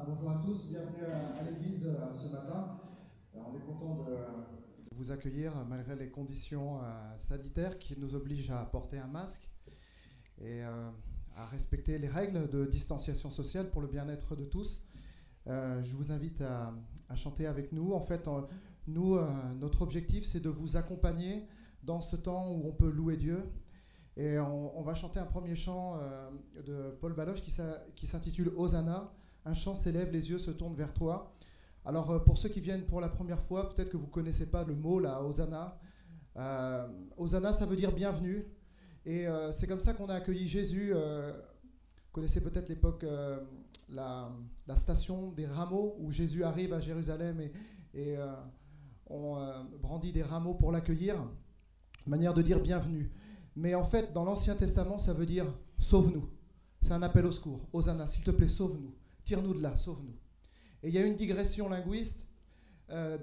Bonjour à tous, bienvenue à l'église ce matin. On est content de vous accueillir malgré les conditions sanitaires qui nous obligent à porter un masque et à respecter les règles de distanciation sociale pour le bien-être de tous. Je vous invite à chanter avec nous. En fait, notre objectif, c'est de vous accompagner dans ce temps où on peut louer Dieu. Et on va chanter un premier chant de Paul Baloche qui s'intitule « Hosanna ». Un chant s'élève, les yeux se tournent vers toi. Alors, pour ceux qui viennent pour la première fois, peut-être que vous ne connaissez pas le mot, là, Hosanna. Hosanna, ça veut dire bienvenue. Et c'est comme ça qu'on a accueilli Jésus. Vous connaissez peut-être l'époque, la station des rameaux, où Jésus arrive à Jérusalem et on brandit des rameaux pour l'accueillir. Manière de dire bienvenue. Mais en fait, dans l'Ancien Testament, ça veut dire sauve-nous. C'est un appel au secours. Hosanna, s'il te plaît, sauve-nous. Tire-nous de là, sauve-nous. Et il y a une digression linguiste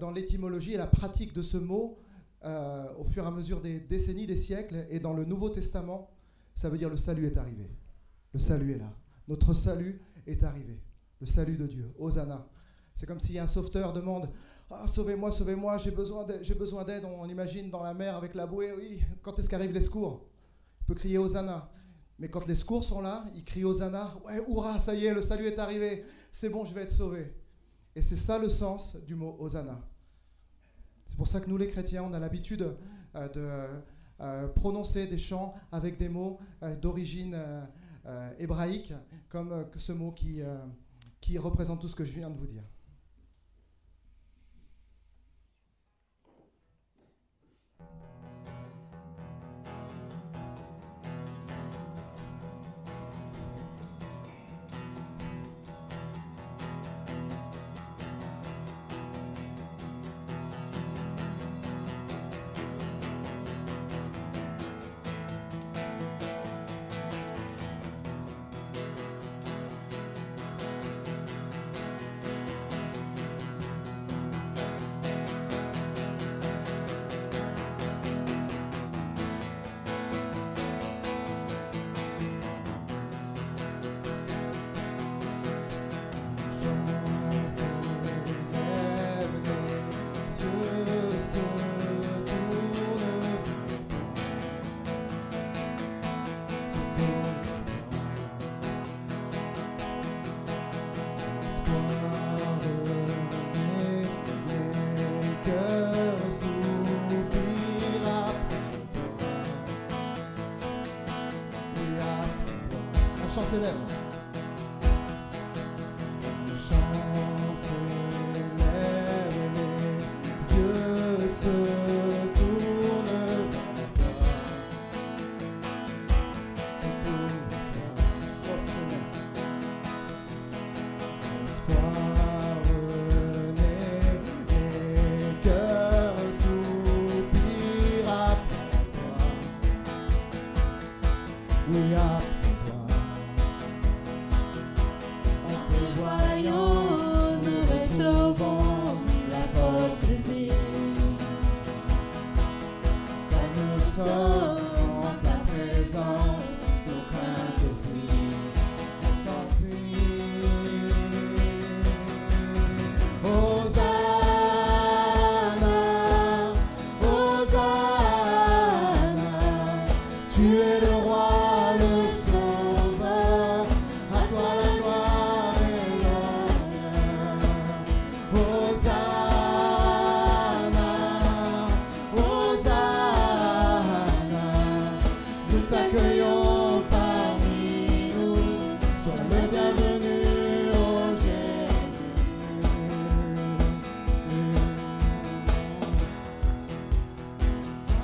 dans l'étymologie et la pratique de ce mot au fur et à mesure des décennies, des siècles. Et dans le Nouveau Testament, ça veut dire le salut est arrivé. Le salut est là. Notre salut est arrivé. Le salut de Dieu. Hosanna. C'est comme si un sauveteur demande « Sauvez-moi, sauvez-moi, j'ai besoin d'aide. » On imagine dans la mer avec la bouée, oui, quand est-ce qu'arrivent les secours? Il peut crier Hosanna. Mais quand les secours sont là, il crie Hosanna. Ouais, hurrah, ça y est, le salut est arrivé. C'est bon, je vais être sauvé. Et c'est ça le sens du mot Hosanna. C'est pour ça que nous, les chrétiens, on a l'habitude de prononcer des chants avec des mots d'origine hébraïque, comme ce mot qui représente tout ce que je viens de vous dire. S'élève. Le chant s'élève, les yeux se tournent vers toi. Se tournent vers toi, Seigneur. L'espoir renaît, les cœurs soupirent après toi. Oui, après en ta présence, nos craintes fuient, elles s'enfuient. Hosanna, Hosanna, tu es le roi, le sauveur, à toi la gloire et l'honneur. Hosanna. T'accueillons parmi nous, sois le bienvenu, ô Jésus.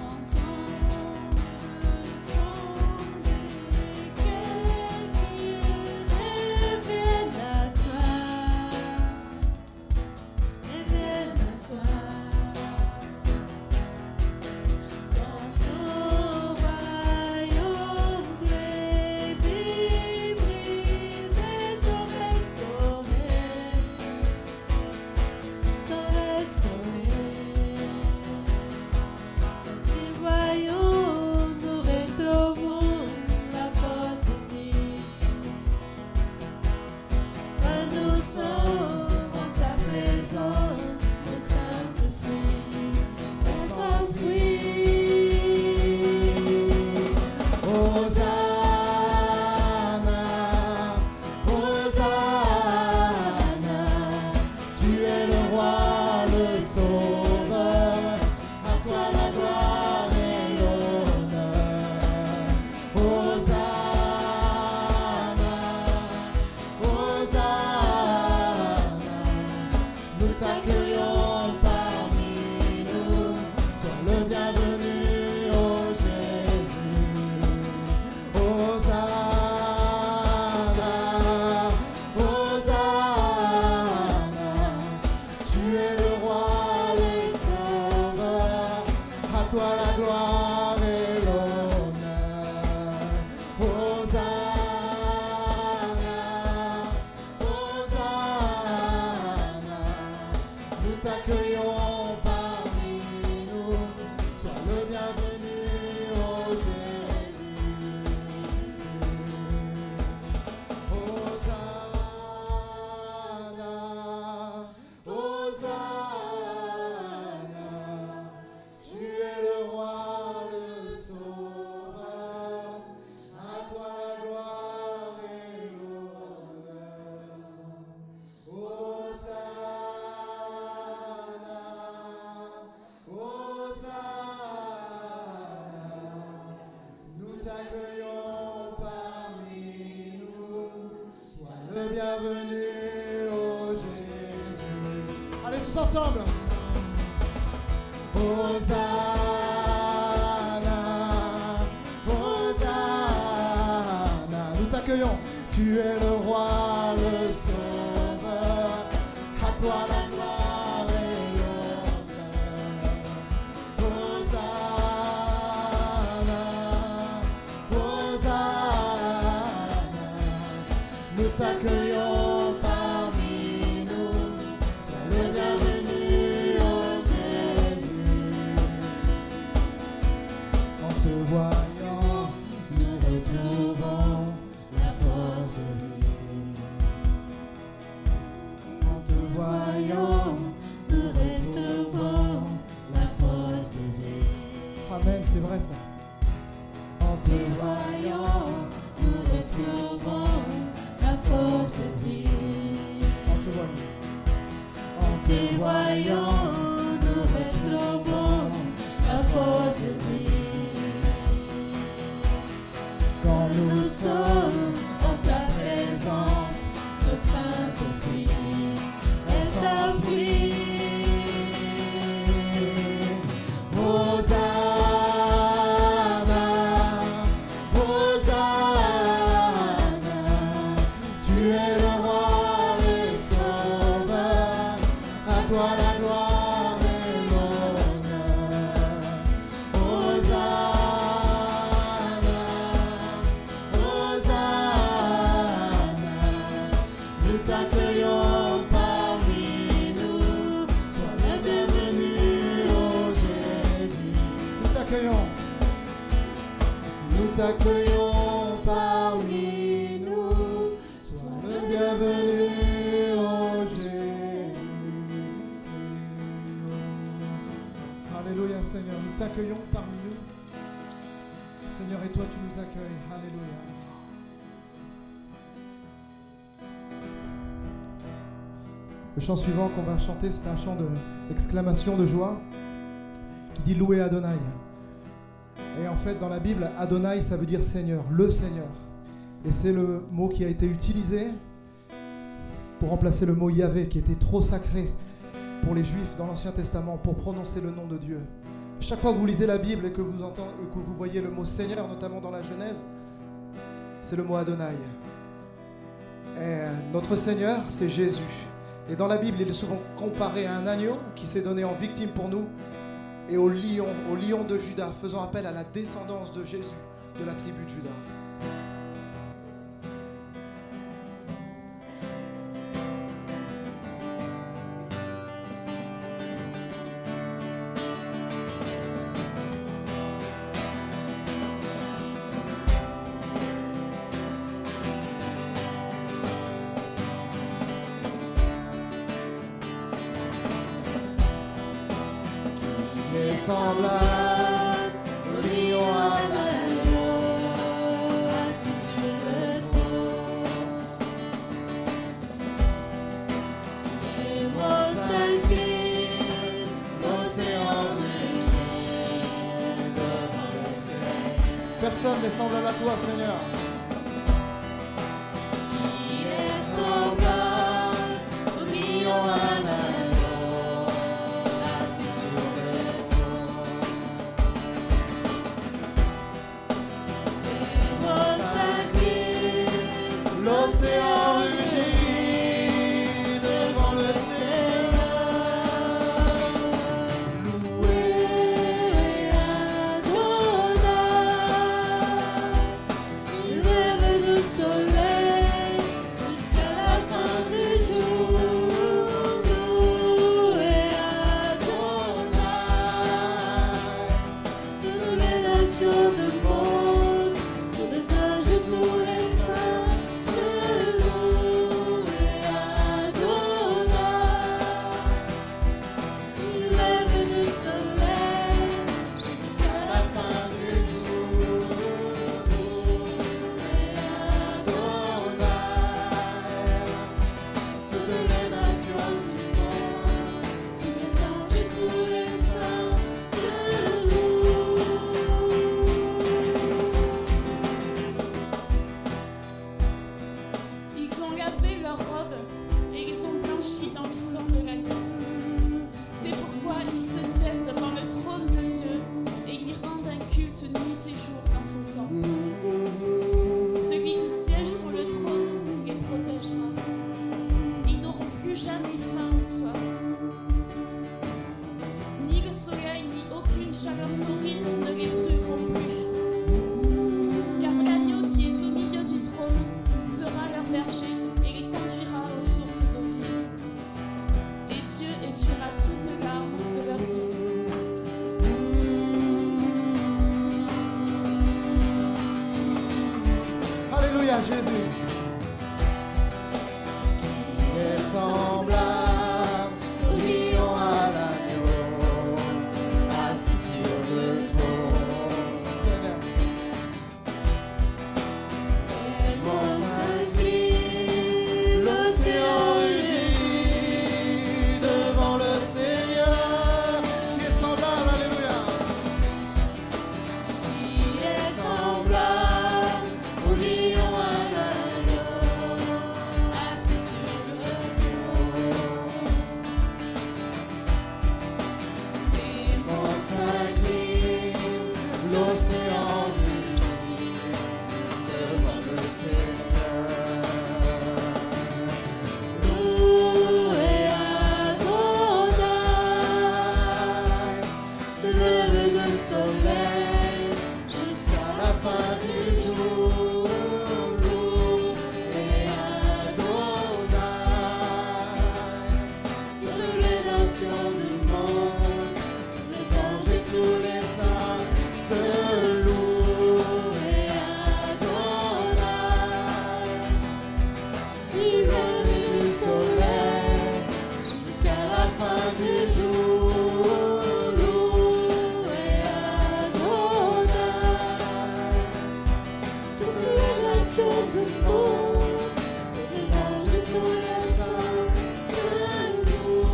Entends le son des cœurs qui reviennent à toi, reviennent à toi. Dans ton royaume. t'accueillons parmi nous. Sois le bienvenu, ô Jésus. Allez, tous ensemble. Hosanna, Hosanna. Nous t'accueillons. Tu es le roi, le sauveur. À toi la gloire et l'honneur. Hosanna, Hosanna. Nous t'accueillons parmi nous. Sois le bienvenu, ô Jésus. En te voyant, nous retrouvons la force de vie. En te voyant, nous retrouvons la force de vie. Amen, c'est vrai ça. En te voyant, nous retrouvons la force de vie. En te voyant. En te voyant, nous retrouvons la force de vie. Quand nous sommes en ta présence, nos craintes fuient, elles s'enfuient. Hosanna, Hosanna, tu es le roi, le sauveur, à toi la gloire et l'honneur. Hosanna, Hosanna, nous t'accueillons parmi nous. Sois le bienvenu, ô Jésus. Nous t'accueillons. Nous t'accueillons parmi nous. Sois le bienvenu, ô Jésus. Alléluia, Seigneur. Nous t'accueillons parmi nous. Seigneur, et toi, tu nous accueilles. Alléluia. Le chant suivant qu'on va chanter, c'est un chant d'exclamation de joie qui dit louer Adonai. Et en fait, dans la Bible, Adonai, ça veut dire Seigneur, le Seigneur. Et c'est le mot qui a été utilisé pour remplacer le mot Yahvé, qui était trop sacré pour les Juifs dans l'Ancien Testament, pour prononcer le nom de Dieu. Chaque fois que vous lisez la Bible et que vous entendez, que vous voyez le mot Seigneur, notamment dans la Genèse, c'est le mot Adonai. Et notre Seigneur, c'est Jésus. Et dans la Bible, il est souvent comparé à un agneau qui s'est donné en victime pour nous, et au lion de Juda, faisant appel à la descendance de Jésus, de la tribu de Juda. Semblable au lion à l'agneau, assis sur le trône. Les mots s'inquiètent, l'océan rugit devant le ciel. Personne n'est semblable à toi, Seigneur. Qui est semblable au lion à l'agneau, assis sur le l'océan rugit devant le Seigneur. Louez Adonai, Alléluia, Jésus. Qui est semblable au lion à l'agneau, assis sur le trône. Seigneur. Mon s'incline, l'océan rugit devant le Seigneur, qui est semblable, alléluia. Qui est semblable au lion à l'agneau, assis sur le trône. Mon s'incline, l'océan rugit devant le Seigneur. Louez Adonai, lever le soleil jusqu'à la fin du jour. Louez Adonai, toutes les nations du monde, les anges et tous les saints te louent. Adonai, du lever du soleil jusqu'à la fin du jour. Louez Adonai, toutes les nations du monde, tous les anges et tous les saints te louent.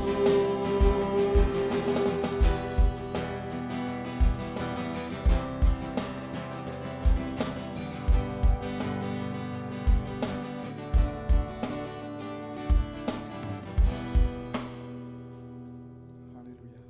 Alléluia.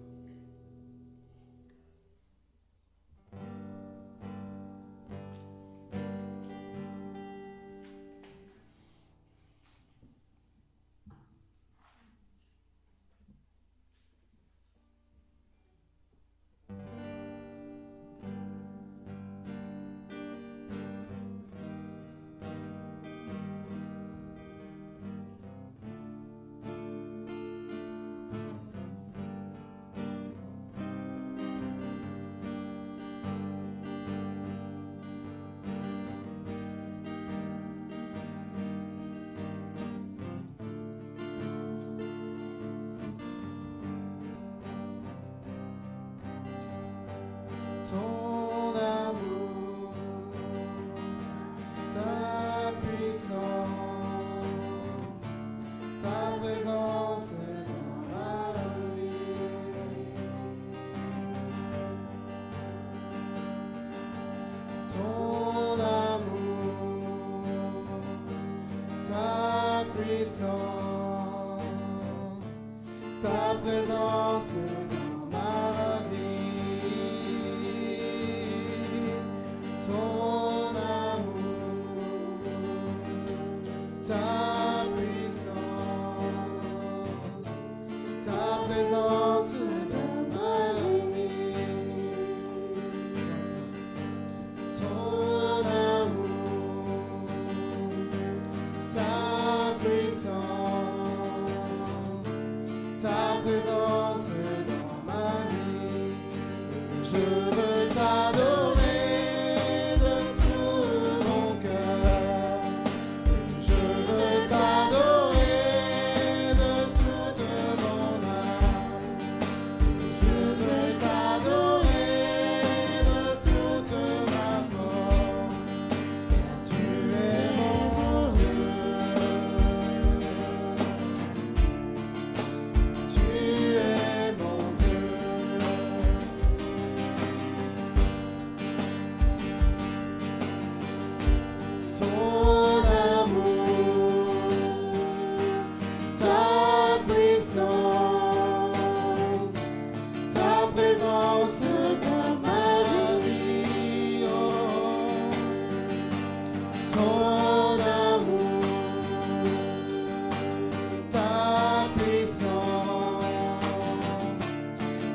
Ton amour, ta puissance, ta présence dans ma vie. Ton amour, ta puissance, ta présence dans ma vie. Ton amour, ta puissance, ta présence dans ma vie. Ton amour, ta puissance, ta présence dans ma vie. Je veux t'adorer de tout mon cœur. Je veux t'adorer de toute mon âme. Je veux t'adorer de toute ma force. Tu es mon Dieu. Tu es mon Dieu. Ton amour, ta puissance, ta présence dans ma vie. Oh. Ton amour, ta puissance,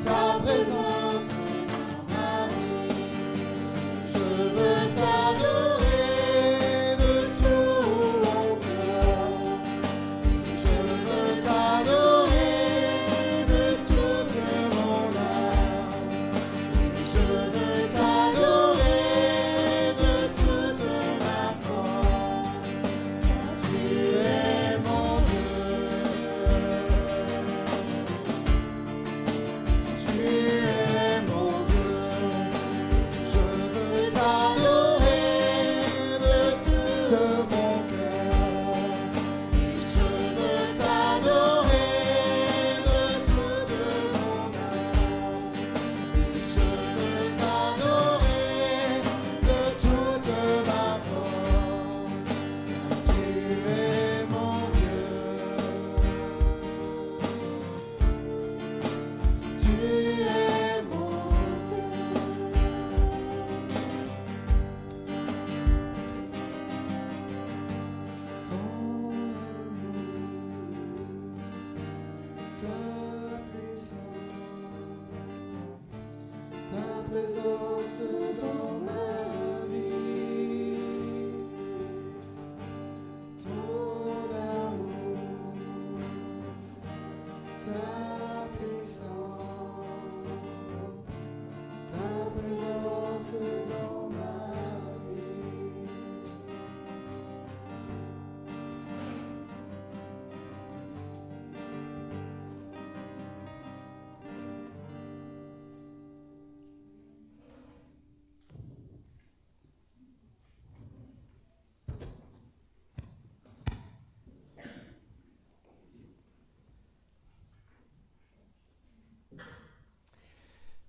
ta présence dans ma vie. Je veux t'adorer de tout mon cœur. Je veux t'adorer de toute mon âme. Je veux t'adorer de toute ma force. présence dans ma vie, ton amour, ta puissance, ta présence dans ma vie.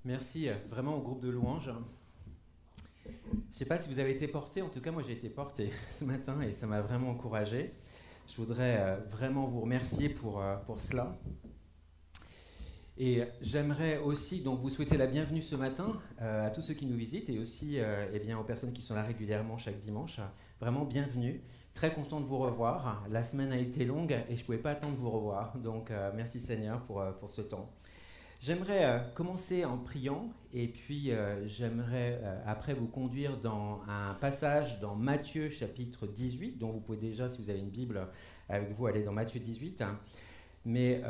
Merci vraiment au groupe de louanges. Je ne sais pas si vous avez été porté, en tout cas moi j'ai été porté ce matin et ça m'a vraiment encouragé. Je voudrais vraiment vous remercier pour cela. Et j'aimerais aussi donc vous souhaiter la bienvenue ce matin à tous ceux qui nous visitent et aussi eh bien, aux personnes qui sont là régulièrement chaque dimanche. Vraiment bienvenue, très content de vous revoir. La semaine a été longue et je ne pouvais pas attendre de vous revoir. Donc merci Seigneur pour ce temps. J'aimerais commencer en priant et puis j'aimerais après vous conduire dans un passage dans Matthieu chapitre 18, dont vous pouvez déjà, si vous avez une Bible avec vous, aller dans Matthieu 18. Mais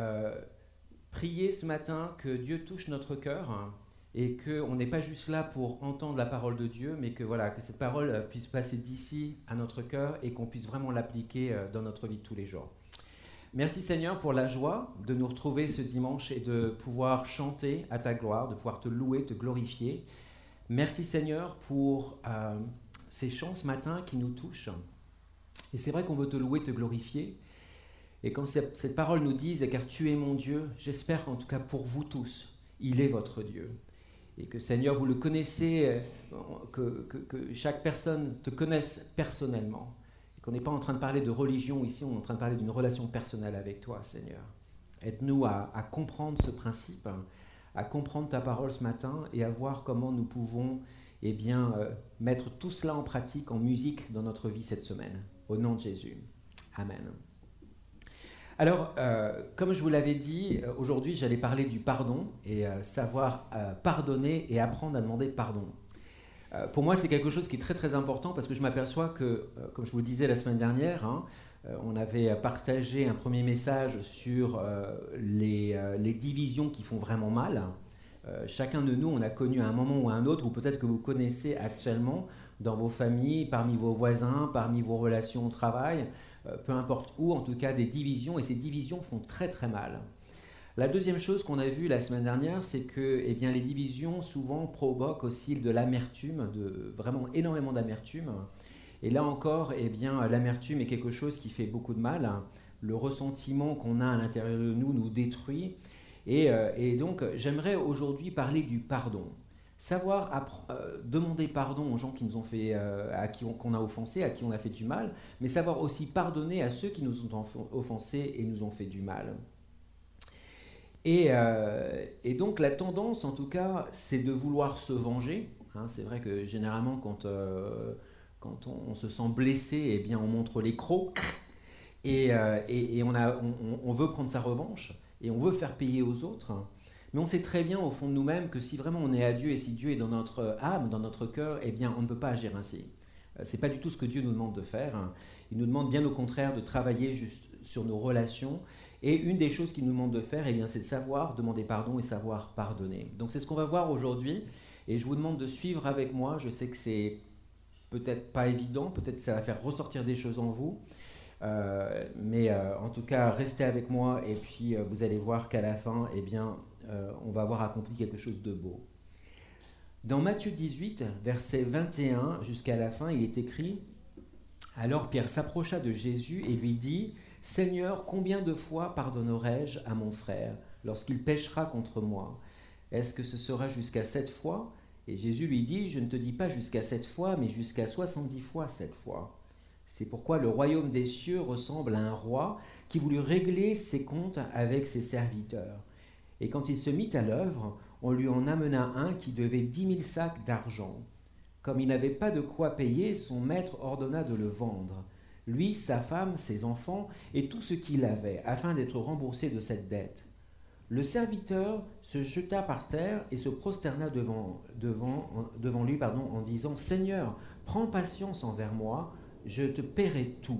prier ce matin que Dieu touche notre cœur et qu'on n'est pas juste là pour entendre la parole de Dieu, mais que, voilà, que cette parole puisse passer d'ici à notre cœur et qu'on puisse vraiment l'appliquer dans notre vie de tous les jours. Merci Seigneur pour la joie de nous retrouver ce dimanche et de pouvoir chanter à ta gloire, de pouvoir te louer, te glorifier. Merci Seigneur pour ces chants ce matin qui nous touchent. Et c'est vrai qu'on veut te louer, te glorifier. Et quand cette parole nous dise « car tu es mon Dieu », j'espère qu'en tout cas pour vous tous, il est votre Dieu. Et que Seigneur, vous le connaissez, que chaque personne te connaisse personnellement. Qu'on n'est pas en train de parler de religion ici, on est en train de parler d'une relation personnelle avec toi, Seigneur. Aide-nous à comprendre ce principe, à comprendre ta parole ce matin et à voir comment nous pouvons mettre tout cela en pratique, en musique dans notre vie cette semaine. Au nom de Jésus. Amen. Alors, comme je vous l'avais dit, aujourd'hui j'allais parler du pardon et savoir pardonner et apprendre à demander pardon. Pour moi, c'est quelque chose qui est très très important parce que je m'aperçois que, comme je vous le disais la semaine dernière, on avait partagé un premier message sur les divisions qui font vraiment mal. Chacun de nous, on a connu à un moment ou à un autre, ou peut-être que vous connaissez actuellement, dans vos familles, parmi vos voisins, parmi vos relations au travail, peu importe où, en tout cas des divisions, et ces divisions font très très mal. La deuxième chose qu'on a vue la semaine dernière, c'est que les divisions souvent provoquent aussi de l'amertume, vraiment énormément d'amertume. Et là encore, l'amertume est quelque chose qui fait beaucoup de mal. Le ressentiment qu'on a à l'intérieur de nous détruit. Et donc, j'aimerais aujourd'hui parler du pardon. Savoir demander pardon aux gens qui nous ont fait, qu'on a offensés, à qui on a fait du mal, mais savoir aussi pardonner à ceux qui nous ont offensés et nous ont fait du mal. Et donc la tendance, en tout cas, c'est de vouloir se venger. C'est vrai que généralement, quand on se sent blessé, on montre les crocs et on veut prendre sa revanche et on veut faire payer aux autres. Mais on sait très bien au fond de nous-mêmes que si vraiment on est à Dieu et si Dieu est dans notre âme, dans notre cœur, on ne peut pas agir ainsi. Ce n'est pas du tout ce que Dieu nous demande de faire. Il nous demande bien au contraire de travailler juste sur nos relations. Et une des choses qu'il nous demande de faire, c'est de savoir demander pardon et savoir pardonner. Donc c'est ce qu'on va voir aujourd'hui. Et je vous demande de suivre avec moi. Je sais que c'est peut-être pas évident, peut-être que ça va faire ressortir des choses en vous. Mais en tout cas, restez avec moi et puis vous allez voir qu'à la fin, on va avoir accompli quelque chose de beau. Dans Matthieu 18, versets 21 jusqu'à la fin, il est écrit « Alors Pierre s'approcha de Jésus et lui dit « Seigneur, combien de fois pardonnerai-je à mon frère lorsqu'il péchera contre moi? Est-ce que ce sera jusqu'à 7 fois ?» Et Jésus lui dit « Je ne te dis pas jusqu'à 7 fois, mais jusqu'à 70 fois 7 fois. C'est pourquoi le royaume des cieux ressemble à un roi qui voulut régler ses comptes avec ses serviteurs. Et quand il se mit à l'œuvre, on lui en amena un qui devait 10 000 sacs d'argent. Comme il n'avait pas de quoi payer, son maître ordonna de le vendre, lui, sa femme, ses enfants et tout ce qu'il avait, afin d'être remboursé de cette dette. Le serviteur se jeta par terre et se prosterna devant lui en disant « Seigneur, prends patience envers moi, je te paierai tout. »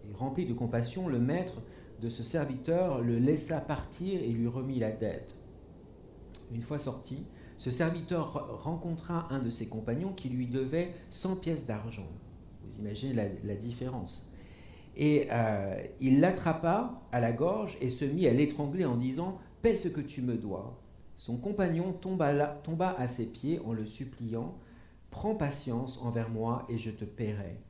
Et rempli de compassion, le maître de ce serviteur le laissa partir et lui remit la dette. Une fois sorti, ce serviteur rencontra un de ses compagnons qui lui devait 100 pièces d'argent. Vous imaginez la différence. Et il l'attrapa à la gorge et se mit à l'étrangler en disant « Paie ce que tu me dois ». Son compagnon tomba à ses pieds en le suppliant « Prends patience envers moi et je te paierai ».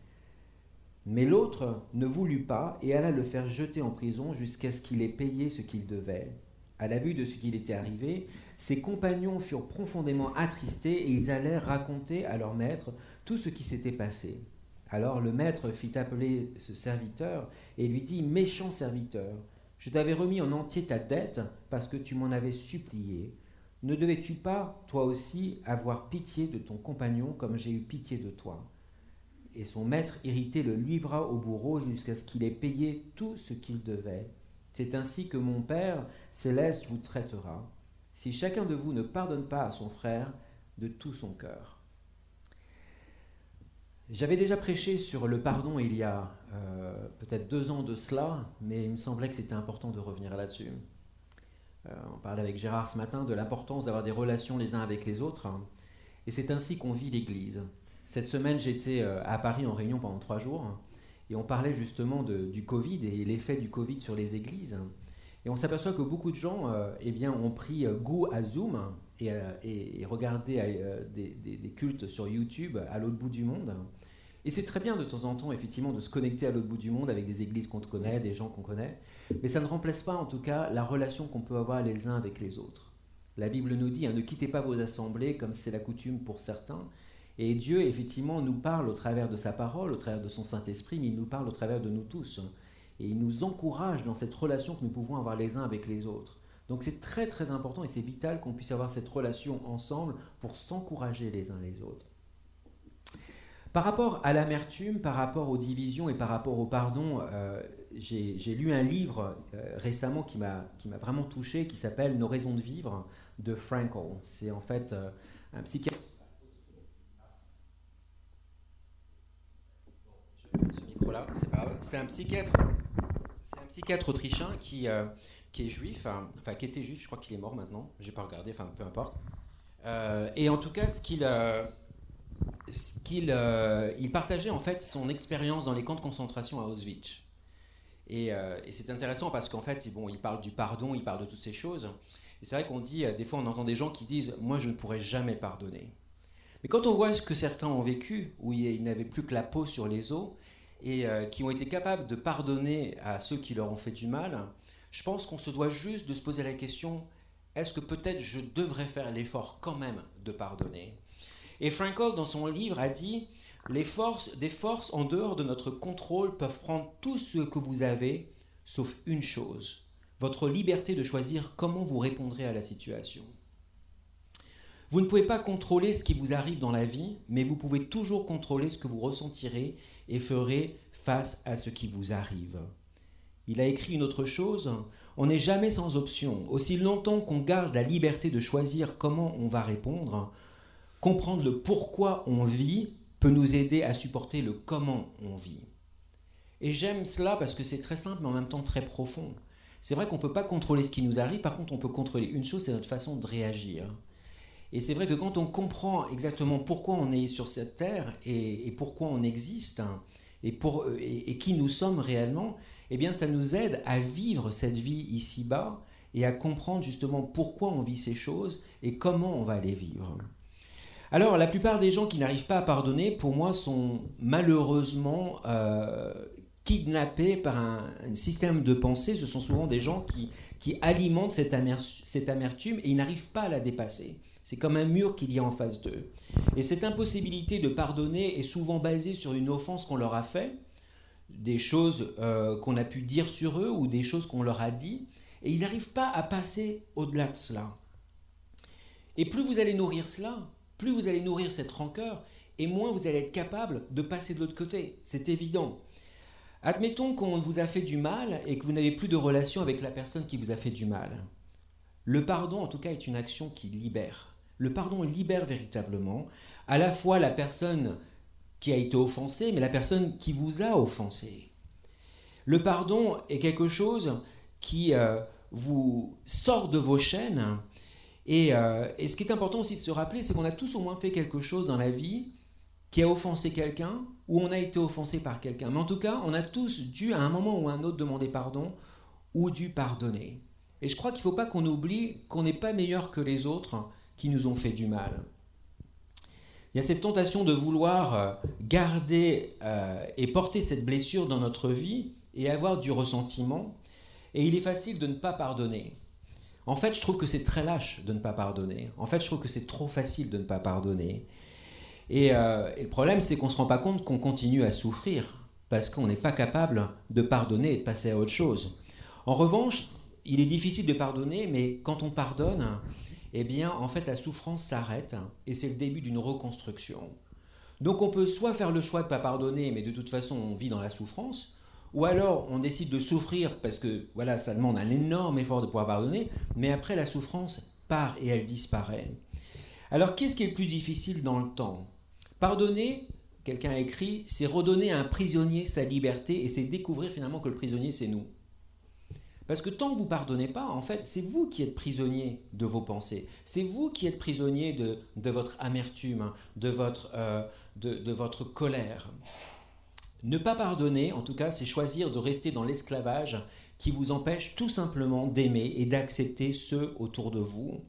Mais l'autre ne voulut pas et alla le faire jeter en prison jusqu'à ce qu'il ait payé ce qu'il devait. À la vue de ce qu'il était arrivé, ses compagnons furent profondément attristés et ils allèrent raconter à leur maître tout ce qui s'était passé. Alors le maître fit appeler ce serviteur et lui dit « Méchant serviteur, je t'avais remis en entier ta dette parce que tu m'en avais supplié. Ne devais-tu pas, toi aussi, avoir pitié de ton compagnon comme j'ai eu pitié de toi ?» Et son maître irrité le livra au bourreau jusqu'à ce qu'il ait payé tout ce qu'il devait. C'est ainsi que mon Père céleste vous traitera, si chacun de vous ne pardonne pas à son frère de tout son cœur. J'avais déjà prêché sur le pardon il y a peut-être 2 ans de cela, mais il me semblait que c'était important de revenir là-dessus. On parlait avec Gérard ce matin de l'importance d'avoir des relations les uns avec les autres, et c'est ainsi qu'on vit l'Église. Cette semaine, j'étais à Paris en réunion pendant 3 jours, et on parlait justement du Covid et l'effet du Covid sur les églises. Et on s'aperçoit que beaucoup de gens ont pris goût à Zoom et regarder des cultes sur YouTube à l'autre bout du monde. Et c'est très bien de temps en temps, effectivement, de se connecter à l'autre bout du monde avec des églises qu'on connaît, des gens qu'on connaît. Mais ça ne remplace pas, en tout cas, la relation qu'on peut avoir les uns avec les autres. La Bible nous dit, ne quittez pas vos assemblées comme c'est la coutume pour certains. Et Dieu, effectivement, nous parle au travers de sa parole, au travers de son Saint-Esprit, mais il nous parle au travers de nous tous. Et il nous encourage dans cette relation que nous pouvons avoir les uns avec les autres. Donc c'est très très important et c'est vital qu'on puisse avoir cette relation ensemble pour s'encourager les uns les autres. Par rapport à l'amertume, par rapport aux divisions et par rapport au pardon, j'ai lu un livre récemment qui m'a vraiment touché, qui s'appelle « Nos raisons de vivre » de Frankl. C'est en fait un psychiatre. C'est un psychiatre autrichien qui est juif, enfin qui était juif, je crois qu'il est mort maintenant, j'ai pas regardé, enfin peu importe. Et en tout cas, il partageait en fait son expérience dans les camps de concentration à Auschwitz. Et c'est intéressant parce qu'en fait, il parle du pardon, il parle de toutes ces choses. Et c'est vrai qu'on dit, des fois on entend des gens qui disent « moi je ne pourrais jamais pardonner ». Mais quand on voit ce que certains ont vécu, où ils n'avaient plus que la peau sur les os, et qui ont été capables de pardonner à ceux qui leur ont fait du mal, je pense qu'on se doit juste de se poser la question, est-ce que peut-être je devrais faire l'effort quand même de pardonner ? Et Frankl, dans son livre, a dit, des forces en dehors de notre contrôle peuvent prendre tout ce que vous avez, sauf une chose, votre liberté de choisir comment vous répondrez à la situation. Vous ne pouvez pas contrôler ce qui vous arrive dans la vie, mais vous pouvez toujours contrôler ce que vous ressentirez et ferez face à ce qui vous arrive. Il a écrit une autre chose, on n'est jamais sans option. Aussi longtemps qu'on garde la liberté de choisir comment on va répondre, comprendre le pourquoi on vit peut nous aider à supporter le comment on vit. Et j'aime cela parce que c'est très simple mais en même temps très profond. C'est vrai qu'on ne peut pas contrôler ce qui nous arrive, par contre on peut contrôler une chose, c'est notre façon de réagir. Et c'est vrai que quand on comprend exactement pourquoi on est sur cette terre et pourquoi on existe et qui nous sommes réellement, eh bien ça nous aide à vivre cette vie ici-bas et à comprendre justement pourquoi on vit ces choses et comment on va les vivre. Alors la plupart des gens qui n'arrivent pas à pardonner, pour moi, sont malheureusement kidnappés par un système de pensée. Ce sont souvent des gens qui alimentent cette amertume et ils n'arrivent pas à la dépasser. C'est comme un mur qu'il y a en face d'eux. Et cette impossibilité de pardonner est souvent basée sur une offense qu'on leur a faite, des choses qu'on a pu dire sur eux ou des choses qu'on leur a dit, et ils n'arrivent pas à passer au-delà de cela. Et plus vous allez nourrir cela, plus vous allez nourrir cette rancœur, et moins vous allez être capable de passer de l'autre côté. C'est évident. Admettons qu'on vous a fait du mal et que vous n'avez plus de relation avec la personne qui vous a fait du mal. Le pardon, en tout cas, est une action qui libère. Le pardon libère véritablement à la fois la personne qui a été offensée, mais la personne qui vous a offensé. Le pardon est quelque chose qui vous sort de vos chaînes. Et ce qui est important aussi de se rappeler, c'est qu'on a tous au moins fait quelque chose dans la vie qui a offensé quelqu'un ou on a été offensé par quelqu'un. Mais en tout cas, on a tous dû à un moment ou à un autre demander pardon ou dû pardonner. Et je crois qu'il ne faut pas qu'on oublie qu'on n'est pas meilleur que les autres qui nous ont fait du mal. Il y a cette tentation de vouloir garder et porter cette blessure dans notre vie et avoir du ressentiment. Et il est facile de ne pas pardonner. En fait, je trouve que c'est très lâche de ne pas pardonner. En fait, je trouve que c'est trop facile de ne pas pardonner. Et le problème, c'est qu'on ne se rend pas compte qu'on continue à souffrir parce qu'on n'est pas capable de pardonner et de passer à autre chose. En revanche, il est difficile de pardonner, mais quand on pardonne, eh bien, en fait, la souffrance s'arrête et c'est le début d'une reconstruction. Donc, on peut soit faire le choix de ne pas pardonner, mais de toute façon, on vit dans la souffrance, ou alors on décide de souffrir parce que voilà, ça demande un énorme effort de pouvoir pardonner, mais après, la souffrance part et elle disparaît. Alors, qu'est-ce qui est le plus difficile dans le temps ? Pardonner, quelqu'un a écrit, c'est redonner à un prisonnier sa liberté et c'est découvrir finalement que le prisonnier, c'est nous. Parce que tant que vous ne pardonnez pas, en fait, c'est vous qui êtes prisonnier de vos pensées. C'est vous qui êtes prisonnier de votre amertume, de votre colère. Ne pas pardonner, en tout cas, c'est choisir de rester dans l'esclavage qui vous empêche tout simplement d'aimer et d'accepter ceux autour de vous.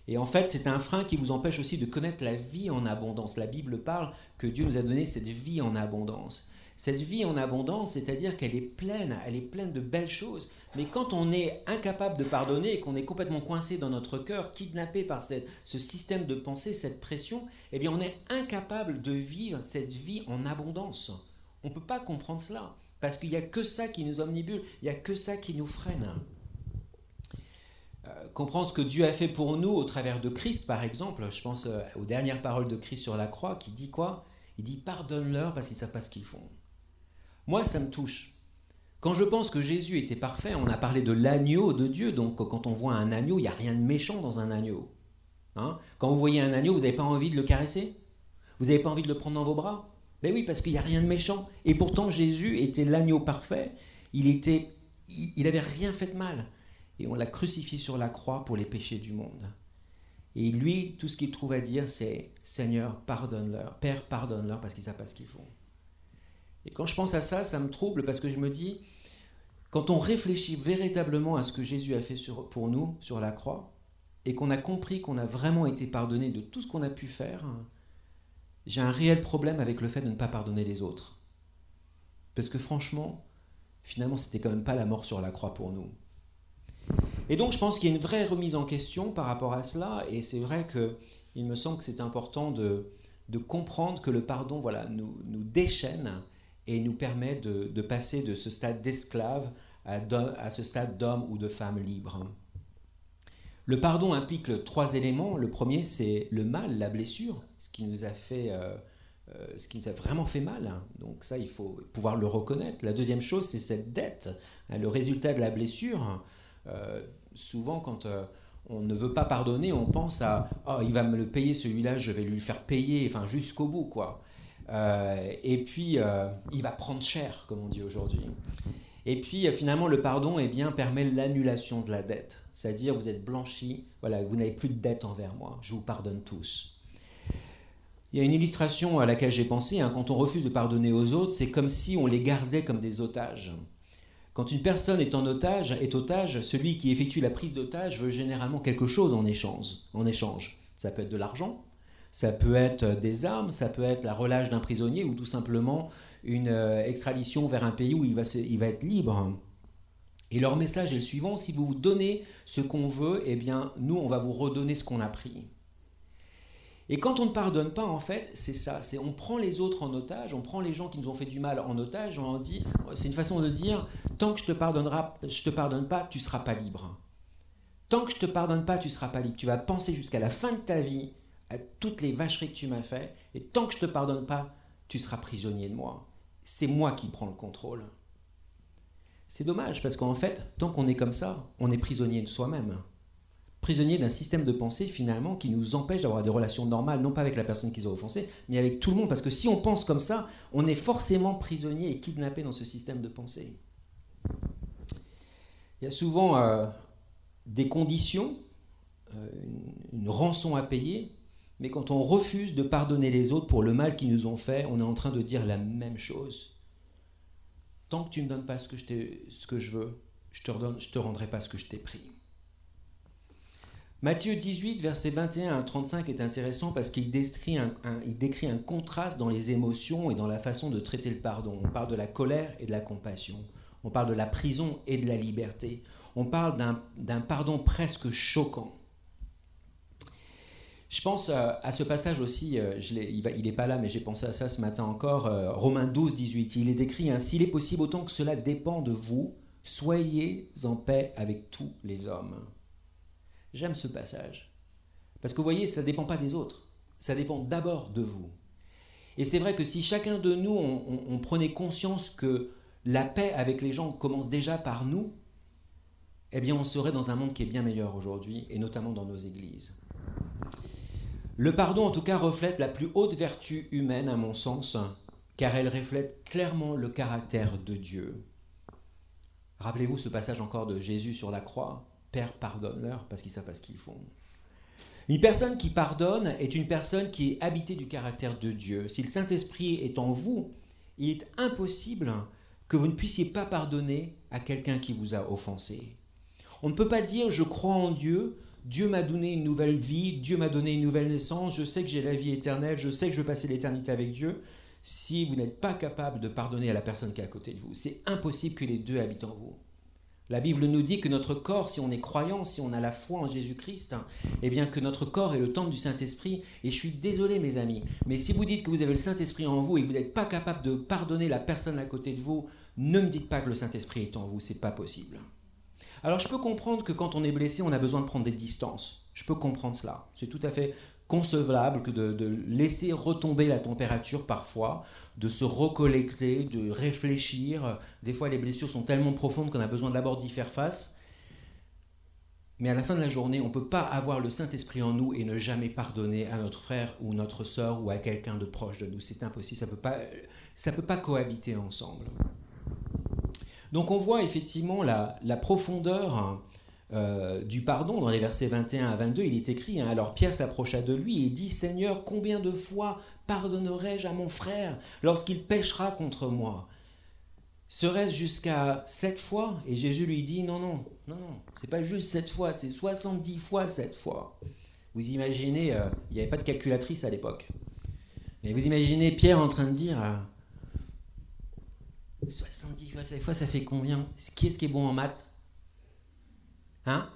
Et en fait, c'est un frein qui vous empêche aussi de connaître la vie en abondance. La Bible parle que Dieu nous a donné cette vie en abondance. Cette vie en abondance, c'est-à-dire qu'elle est pleine de belles choses. Mais quand on est incapable de pardonner et qu'on est complètement coincé dans notre cœur, kidnappé par ce système de pensée, cette pression, eh bien on est incapable de vivre cette vie en abondance. On ne peut pas comprendre cela, parce qu'il n'y a que ça qui nous omnibule, il n'y a que ça qui nous freine. Comprendre ce que Dieu a fait pour nous au travers de Christ, par exemple, je pense aux dernières paroles de Christ sur la croix, qui dit quoi ? Il dit « Pardonne-leur parce qu'ils ne savent pas ce qu'ils font ». Moi, ça me touche. Quand je pense que Jésus était parfait, on a parlé de l'agneau de Dieu, donc quand on voit un agneau, il n'y a rien de méchant dans un agneau. Hein ? Quand vous voyez un agneau, vous n'avez pas envie de le caresser ? Vous n'avez pas envie de le prendre dans vos bras ? Ben oui, parce qu'il n'y a rien de méchant. Et pourtant, Jésus était l'agneau parfait. Il n'avait rien fait de mal. Et on l'a crucifié sur la croix pour les péchés du monde. Et lui, tout ce qu'il trouve à dire, c'est « Seigneur, pardonne-leur. Père, pardonne-leur parce qu'ils ne savent pas ce qu'ils font. » Et quand je pense à ça, ça me trouble parce que je me dis, quand on réfléchit véritablement à ce que Jésus a fait pour nous sur la croix, et qu'on a compris qu'on a vraiment été pardonné de tout ce qu'on a pu faire, j'ai un réel problème avec le fait de ne pas pardonner les autres. Parce que franchement, finalement, c'était quand même pas la mort sur la croix pour nous. Et donc, je pense qu'il y a une vraie remise en question par rapport à cela, et c'est vrai qu'il me semble que c'est important de comprendre que le pardon, voilà, nous déchaîne et nous permet de passer de ce stade d'esclave à ce stade d'homme ou de femme libre. Le pardon implique 3 éléments. Le premier, c'est le mal, la blessure, ce qui nous a vraiment fait mal. Donc ça, il faut pouvoir le reconnaître. La deuxième chose, c'est cette dette, le résultat de la blessure. Souvent, quand on ne veut pas pardonner, on pense à « Oh, il va me le payer celui-là, je vais lui le faire payer, enfin jusqu'au bout, quoi. » Et puis, il va prendre cher, comme on dit aujourd'hui. Et puis, finalement, le pardon permet l'annulation de la dette. C'est-à-dire, vous êtes blanchi, voilà, vous n'avez plus de dette envers moi, je vous pardonne tous. Il y a une illustration à laquelle j'ai pensé, quand on refuse de pardonner aux autres, c'est comme si on les gardait comme des otages. Quand une personne est otage, celui qui effectue la prise d'otage veut généralement quelque chose en échange. Ça peut être de l'argent, ça peut être des armes, ça peut être la relâche d'un prisonnier ou tout simplement une extradition vers un pays où il va être libre. Et leur message est le suivant, si vous vous donnez ce qu'on veut, eh bien nous on va vous redonner ce qu'on a pris. Et quand on ne pardonne pas, en fait, c'est ça, on prend les autres en otage, on prend les gens qui nous ont fait du mal en otage, on leur dit, c'est une façon de dire, tant que je te pardonne pas, tu ne seras pas libre. Tant que je ne te pardonne pas, tu ne seras pas libre. Tu vas penser jusqu'à la fin de ta vie à toutes les vacheries que tu m'as fait, et tant que je ne te pardonne pas, tu seras prisonnier de moi. C'est moi qui prends le contrôle. C'est dommage, parce qu'en fait, tant qu'on est comme ça, on est prisonnier de soi-même. prisonniers d'un système de pensée finalement qui nous empêche d'avoir des relations normales, non pas avec la personne qu'ils ont offensée, mais avec tout le monde. Parce que si on pense comme ça, on est forcément prisonnier et kidnappé dans ce système de pensée. Il y a souvent des conditions, une rançon à payer, mais quand on refuse de pardonner les autres pour le mal qu'ils nous ont fait, on est en train de dire la même chose. Tant que tu ne me donnes pas ce que je veux, je te rendrai pas ce que je t'ai pris. Matthieu 18, versets 21 à 35 est intéressant parce qu'il décrit un contraste dans les émotions et dans la façon de traiter le pardon. On parle de la colère et de la compassion. On parle de la prison et de la liberté. On parle d'un pardon presque choquant. Je pense à ce passage aussi, il n'est pas là, mais j'ai pensé à ça ce matin encore, Romains 12, 18. Il est écrit « S'il est possible, autant que cela dépend de vous, soyez en paix avec tous les hommes. » J'aime ce passage. Parce que vous voyez, ça ne dépend pas des autres. Ça dépend d'abord de vous. Et c'est vrai que si chacun de nous, on prenait conscience que la paix avec les gens commence déjà par nous, eh bien on serait dans un monde qui est bien meilleur aujourd'hui, et notamment dans nos églises. Le pardon, en tout cas, reflète la plus haute vertu humaine, à mon sens, car elle reflète clairement le caractère de Dieu. Rappelez-vous ce passage encore de Jésus sur la croix. Père, pardonne-leur parce qu'ils ne savent pas ce qu'ils font. Une personne qui pardonne est une personne qui est habitée du caractère de Dieu. Si le Saint-Esprit est en vous, il est impossible que vous ne puissiez pas pardonner à quelqu'un qui vous a offensé. On ne peut pas dire « je crois en Dieu », Dieu m'a donné une nouvelle vie, Dieu m'a donné une nouvelle naissance, je sais que j'ai la vie éternelle, je sais que je vais passer l'éternité avec Dieu, si vous n'êtes pas capable de pardonner à la personne qui est à côté de vous. C'est impossible que les deux habitent en vous. La Bible nous dit que notre corps, si on est croyant, si on a la foi en Jésus-Christ, eh bien que notre corps est le temple du Saint-Esprit. Et je suis désolé mes amis, mais si vous dites que vous avez le Saint-Esprit en vous et que vous n'êtes pas capable de pardonner la personne à côté de vous, ne me dites pas que le Saint-Esprit est en vous, c'est pas possible. Alors je peux comprendre que quand on est blessé, on a besoin de prendre des distances. Je peux comprendre cela. C'est tout à fait concevable que de laisser retomber la température parfois, de se recollecter, de réfléchir. Des fois, les blessures sont tellement profondes qu'on a besoin d'abord d'y faire face. Mais à la fin de la journée, on ne peut pas avoir le Saint-Esprit en nous et ne jamais pardonner à notre frère ou notre sœur ou à quelqu'un de proche de nous. C'est impossible, ça peut pas cohabiter ensemble. Donc on voit effectivement la profondeur du pardon. Dans les versets 21 à 22, il est écrit, alors Pierre s'approcha de lui et dit, « Seigneur, combien de fois pardonnerai-je à mon frère lorsqu'il péchera contre moi ? Serait-ce jusqu'à 7 fois ?» Et Jésus lui dit, non, c'est pas juste 7 fois, c'est 70 fois 7 fois. Vous imaginez, il n'y avait pas de calculatrice à l'époque. Mais vous imaginez Pierre en train de dire, 70 fois 7 fois, ça fait combien ? Qui est-ce qui est bon en maths ? Hein ?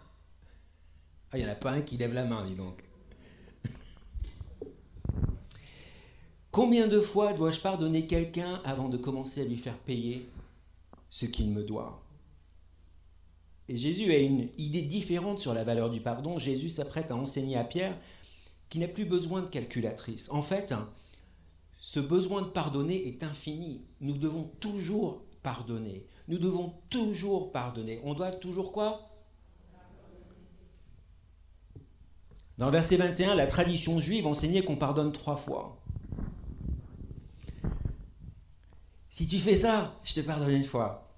Ah, il n'y en a pas un qui lève la main, dis donc. Combien de fois dois-je pardonner quelqu'un avant de commencer à lui faire payer ce qu'il me doit ? Et Jésus a une idée différente sur la valeur du pardon. Jésus s'apprête à enseigner à Pierre qu'il n'a plus besoin de calculatrice. En fait, ce besoin de pardonner est infini. Nous devons toujours pardonner. Nous devons toujours pardonner. On doit toujours quoi ? Dans le verset 21, la tradition juive enseignait qu'on pardonne 3 fois. Si tu fais ça, je te pardonne 1 fois.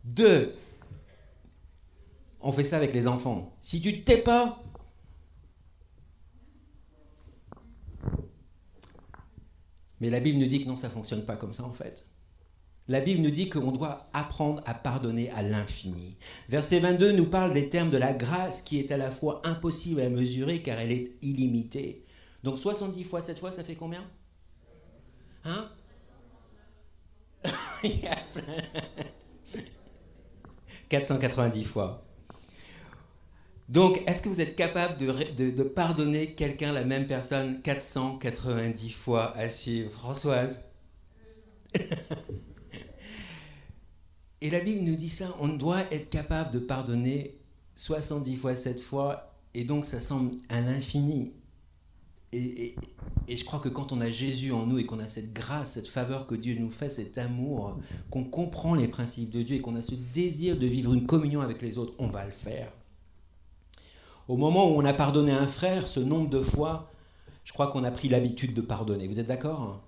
2, on fait ça avec les enfants. Si tu ne te tais pas, mais la Bible nous dit que non, ça ne fonctionne pas comme ça en fait. La Bible nous dit qu'on doit apprendre à pardonner à l'infini. Verset 22 nous parle des termes de la grâce qui est à la fois impossible à mesurer car elle est illimitée. Donc 70 fois 7 fois, ça fait combien ? Hein ? 490 fois. Donc, est-ce que vous êtes capable de pardonner quelqu'un, la même personne, 490 fois à suivre ? Françoise ? Et la Bible nous dit ça, on doit être capable de pardonner 70 fois 7 fois, et donc ça semble à l'infini. Et je crois que quand on a Jésus en nous et qu'on a cette grâce, cette faveur que Dieu nous fait, cet amour, qu'on comprend les principes de Dieu et qu'on a ce désir de vivre une communion avec les autres, on va le faire. Au moment où on a pardonné un frère, ce nombre de fois, je crois qu'on a pris l'habitude de pardonner. Vous êtes d'accord ?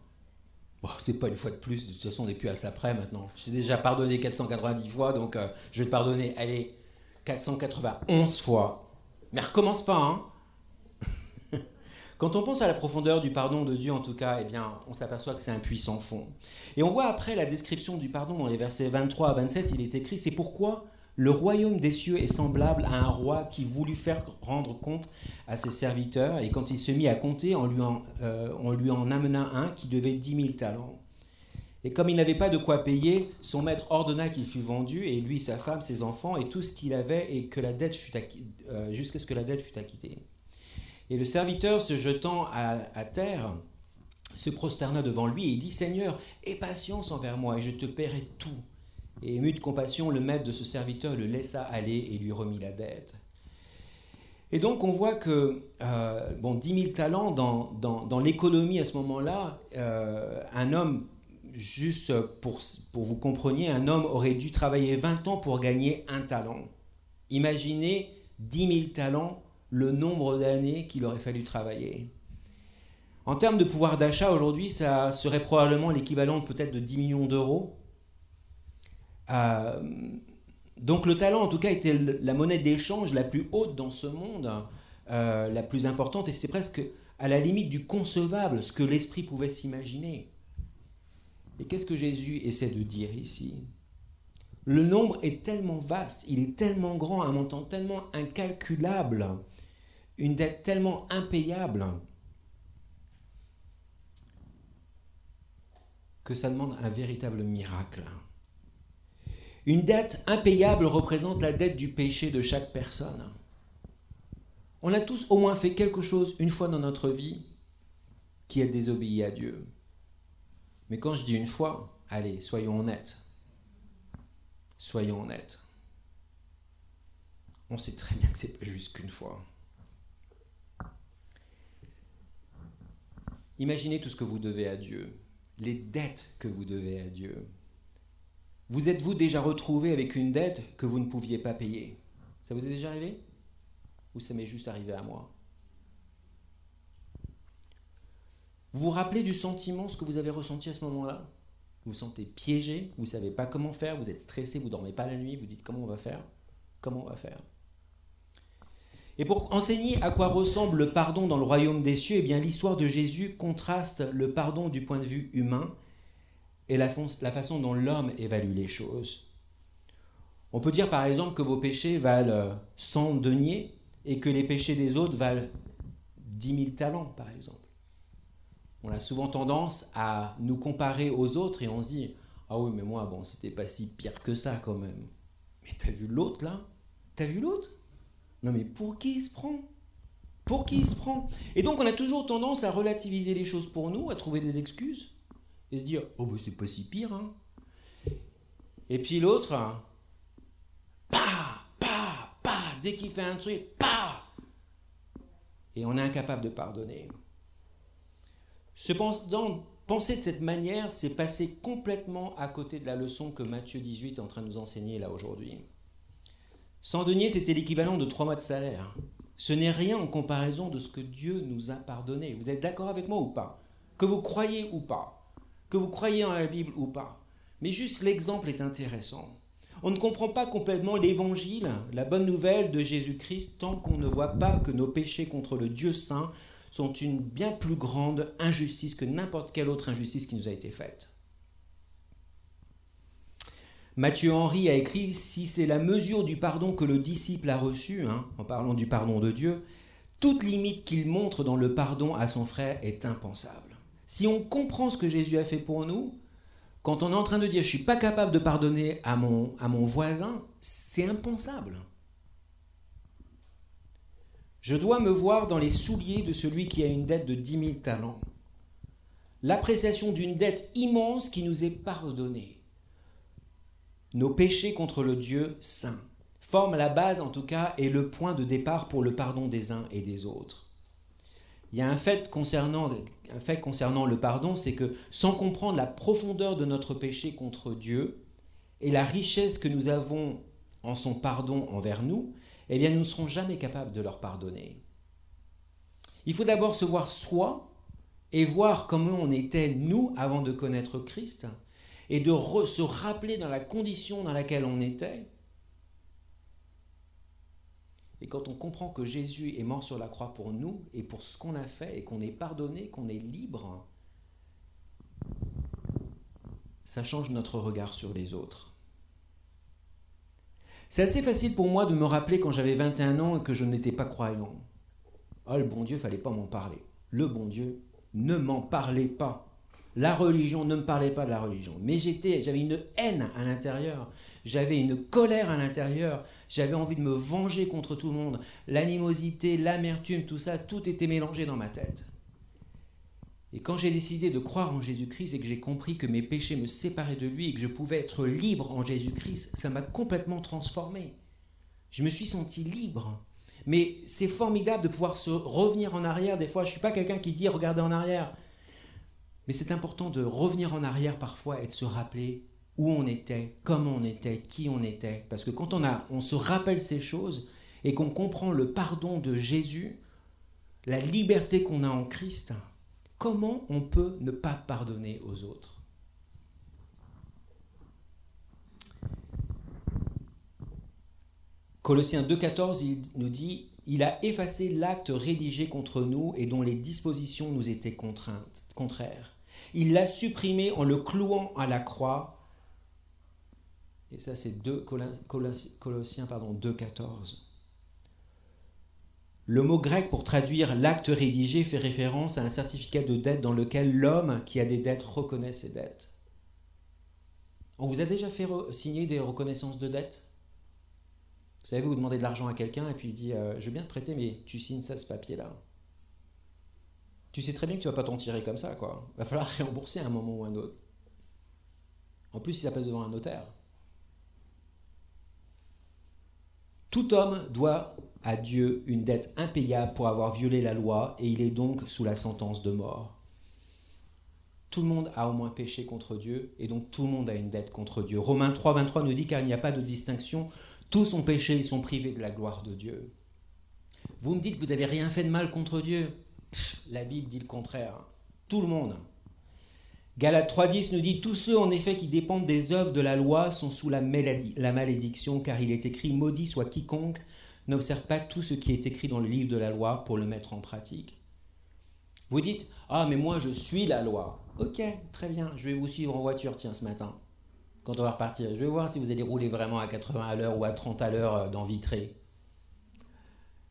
Bon, c'est pas une fois de plus, de toute façon on n'est plus à ça près maintenant. J'ai déjà pardonné 490 fois, donc je vais te pardonner, allez, 491 fois. Mais recommence pas, hein. Quand on pense à la profondeur du pardon de Dieu, en tout cas, eh bien, on s'aperçoit que c'est un puissant fond. Et on voit après la description du pardon dans les versets 23 à 27, il est écrit « C'est pourquoi le royaume des cieux est semblable à un roi qui voulut faire rendre compte à ses serviteurs, et quand il se mit à compter, on lui en amena un qui devait 10 000 talents. Et comme il n'avait pas de quoi payer, son maître ordonna qu'il fût vendu, et lui, sa femme, ses enfants, et tout ce qu'il avait, et que la dette jusqu'à ce que la dette fût acquittée. Et le serviteur, se jetant à terre, se prosterna devant lui et dit « Seigneur, aie patience envers moi, et je te paierai tout. » Et ému de compassion, le maître de ce serviteur le laissa aller et lui remit la dette. Et donc on voit que 10 000 talents dans l'économie à ce moment-là, un homme, juste pour vous compreniez, un homme aurait dû travailler 20 ans pour gagner un talent. Imaginez 10 000 talents, le nombre d'années qu'il aurait fallu travailler. En termes de pouvoir d'achat, aujourd'hui, ça serait probablement l'équivalent peut-être de 10 millions d'euros. Donc le talent, en tout cas, était la monnaie d'échange la plus haute dans ce monde, la plus importante, et c'est presque à la limite du concevable, ce que l'esprit pouvait s'imaginer. Et qu'est-ce que Jésus essaie de dire ici ? Le nombre est tellement vaste, il est tellement grand, un montant tellement incalculable, une dette tellement impayable, que ça demande un véritable miracle. Une dette impayable représente la dette du péché de chaque personne. On a tous au moins fait quelque chose une fois dans notre vie qui a désobéi à Dieu. Mais quand je dis une fois, allez, soyons honnêtes. Soyons honnêtes. On sait très bien que c'est pas juste qu'une fois. Imaginez tout ce que vous devez à Dieu, les dettes que vous devez à Dieu. Vous êtes-vous déjà retrouvé avec une dette que vous ne pouviez pas payer ? Ça vous est déjà arrivé ? Ou ça m'est juste arrivé à moi ? Vous vous rappelez du sentiment, ce que vous avez ressenti à ce moment-là ? Vous vous sentez piégé, vous ne savez pas comment faire, vous êtes stressé, vous ne dormez pas la nuit, vous dites comment on va faire ? Comment on va faire ? Et pour enseigner à quoi ressemble le pardon dans le royaume des cieux, eh bien, l'histoire de Jésus contraste le pardon du point de vue humain et la façon dont l'homme évalue les choses. On peut dire par exemple que vos péchés valent 100 deniers et que les péchés des autres valent 10 000 talents, par exemple. On a souvent tendance à nous comparer aux autres et on se dit « Ah oui, mais moi, bon, c'était pas si pire que ça quand même. » Mais t'as vu l'autre là ? T'as vu l'autre ? Non mais pour qui il se prend ? Pour qui il se prend ? Et donc on a toujours tendance à relativiser les choses pour nous, à trouver des excuses et se dire « Oh ben c'est pas si pire, hein !» Et puis l'autre, dès qu'il fait un truc, et on est incapable de pardonner. Cependant, penser de cette manière, c'est passer complètement à côté de la leçon que Matthieu 18 est en train de nous enseigner là aujourd'hui. 100 deniers, c'était l'équivalent de 3 mois de salaire. Ce n'est rien en comparaison de ce que Dieu nous a pardonné. Vous êtes d'accord avec moi ou pas ? Que vous croyez ou pas ? Que vous croyez en la Bible ou pas ? Mais juste l'exemple est intéressant. On ne comprend pas complètement l'évangile, la bonne nouvelle de Jésus-Christ, tant qu'on ne voit pas que nos péchés contre le Dieu saint sont une bien plus grande injustice que n'importe quelle autre injustice qui nous a été faite. Matthieu Henry a écrit « Si c'est la mesure du pardon que le disciple a reçu, en parlant du pardon de Dieu, toute limite qu'il montre dans le pardon à son frère est impensable. » Si on comprend ce que Jésus a fait pour nous, quand on est en train de dire « je ne suis pas capable de pardonner à mon voisin », c'est impensable. Je dois me voir dans les souliers de celui qui a une dette de 10 000 talents. L'appréciation d'une dette immense qui nous est pardonnée. Nos péchés contre le Dieu saint forment la base, en tout cas, et le point de départ pour le pardon des uns et des autres. Il y a un fait concernant le pardon, c'est que sans comprendre la profondeur de notre péché contre Dieu et la richesse que nous avons en son pardon envers nous, eh bien nous ne serons jamais capables de leur pardonner. Il faut d'abord se voir soi et voir comment on était nous avant de connaître Christ et de se rappeler dans la condition dans laquelle on était. Et quand on comprend que Jésus est mort sur la croix pour nous et pour ce qu'on a fait et qu'on est pardonné, qu'on est libre, ça change notre regard sur les autres. C'est assez facile pour moi de me rappeler quand j'avais 21 ans et que je n'étais pas croyant. Oh, le bon Dieu, il ne fallait pas m'en parler. Le bon Dieu, ne m'en parlez pas. La religion, ne me parlez pas de la religion. Mais j'avais une haine à l'intérieur, j'avais une colère à l'intérieur, j'avais envie de me venger contre tout le monde. L'animosité, l'amertume, tout ça, tout était mélangé dans ma tête. Et quand j'ai décidé de croire en Jésus-Christ et que j'ai compris que mes péchés me séparaient de lui et que je pouvais être libre en Jésus-Christ, ça m'a complètement transformé. Je me suis senti libre. Mais c'est formidable de pouvoir se revenir en arrière. Des fois, je ne suis pas quelqu'un qui dit « regardez en arrière ». Mais c'est important de revenir en arrière parfois et de se rappeler où on était, comment on était, qui on était. Parce que quand on se rappelle ces choses et qu'on comprend le pardon de Jésus, la liberté qu'on a en Christ, comment on peut ne pas pardonner aux autres? Colossiens 2,14, il nous dit « Il a effacé l'acte rédigé contre nous et dont les dispositions nous étaient contraires. Il l'a supprimé en le clouant à la croix. » Et ça, c'est Colossiens 2,14. Le mot grec pour traduire l'acte rédigé fait référence à un certificat de dette dans lequel l'homme qui a des dettes reconnaît ses dettes. On vous a déjà fait signer des reconnaissances de dettes? Vous savez, vous demandez de l'argent à quelqu'un et puis il dit « je veux bien te prêter, mais tu signes ça, ce papier-là. » Tu sais très bien que tu ne vas pas t'en tirer comme ça, quoi. Il va falloir rembourser à un moment ou à un autre. En plus, si ça passe devant un notaire. Tout homme doit à Dieu une dette impayable pour avoir violé la loi et il est donc sous la sentence de mort. Tout le monde a au moins péché contre Dieu et donc tout le monde a une dette contre Dieu. Romains 3, 23 nous dit car il n'y a pas de distinction. Tous ont péché, ils sont privés de la gloire de Dieu. Vous me dites que vous n'avez rien fait de mal contre Dieu. La Bible dit le contraire. Tout le monde. Galates 3,10 nous dit « Tous ceux en effet qui dépendent des œuvres de la loi sont sous la malédiction, car il est écrit « Maudit soit quiconque n'observe pas tout ce qui est écrit dans le livre de la loi pour le mettre en pratique. » Vous dites « Ah, mais moi je suis la loi. » Ok, très bien, je vais vous suivre en voiture, tiens, ce matin. Quand on va repartir, je vais voir si vous allez rouler vraiment à 80 à l'heure ou à 30 à l'heure dans Vitré.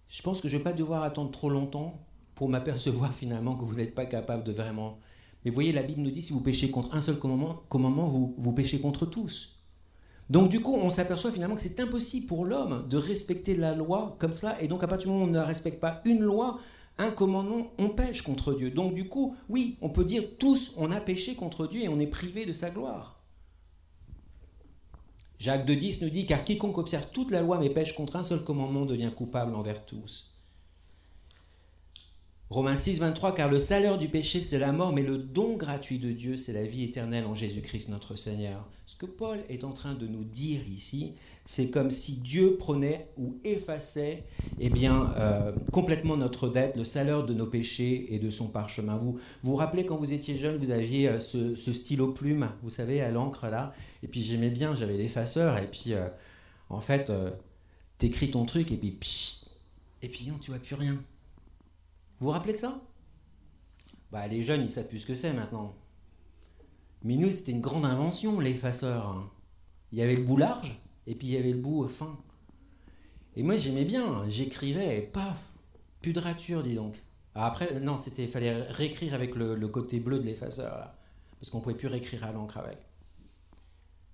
Je pense que je ne vais pas devoir attendre trop longtemps pour m'apercevoir finalement que vous n'êtes pas capable de vraiment... Mais vous voyez, la Bible nous dit si vous péchez contre un seul commandement, vous péchez contre tous. Donc du coup, on s'aperçoit finalement que c'est impossible pour l'homme de respecter la loi comme cela. Et donc à partir du moment où on ne respecte pas une loi, un commandement, on pêche contre Dieu. Donc du coup, oui, on peut dire tous, on a péché contre Dieu et on est privé de sa gloire. Jacques 2,10 nous dit « Car quiconque observe toute la loi mais pêche contre un seul commandement devient coupable envers tous. » Romains 6, 23 « Car le salaire du péché c'est la mort, mais le don gratuit de Dieu c'est la vie éternelle en Jésus-Christ notre Seigneur. » Ce que Paul est en train de nous dire ici, c'est comme si Dieu prenait ou effaçait complètement notre dette, le salaire de nos péchés et de son parchemin. Vous vous rappelez quand vous étiez jeune, vous aviez ce stylo plume, vous savez, à l'encre là, et puis j'aimais bien, j'avais l'effaceur, et puis en fait, t'écris ton truc, et puis non, tu vois plus rien. Vous vous rappelez de ça? Bah, les jeunes, ils savent plus ce que c'est maintenant. Mais nous, c'était une grande invention, l'effaceur. Il y avait le bout large, et puis il y avait le bout fin. Et moi, j'aimais bien, j'écrivais, et paf, plus de rature, dis donc. Après, non, il fallait réécrire avec le côté bleu de l'effaceur, là, parce qu'on ne pouvait plus réécrire à l'encre avec.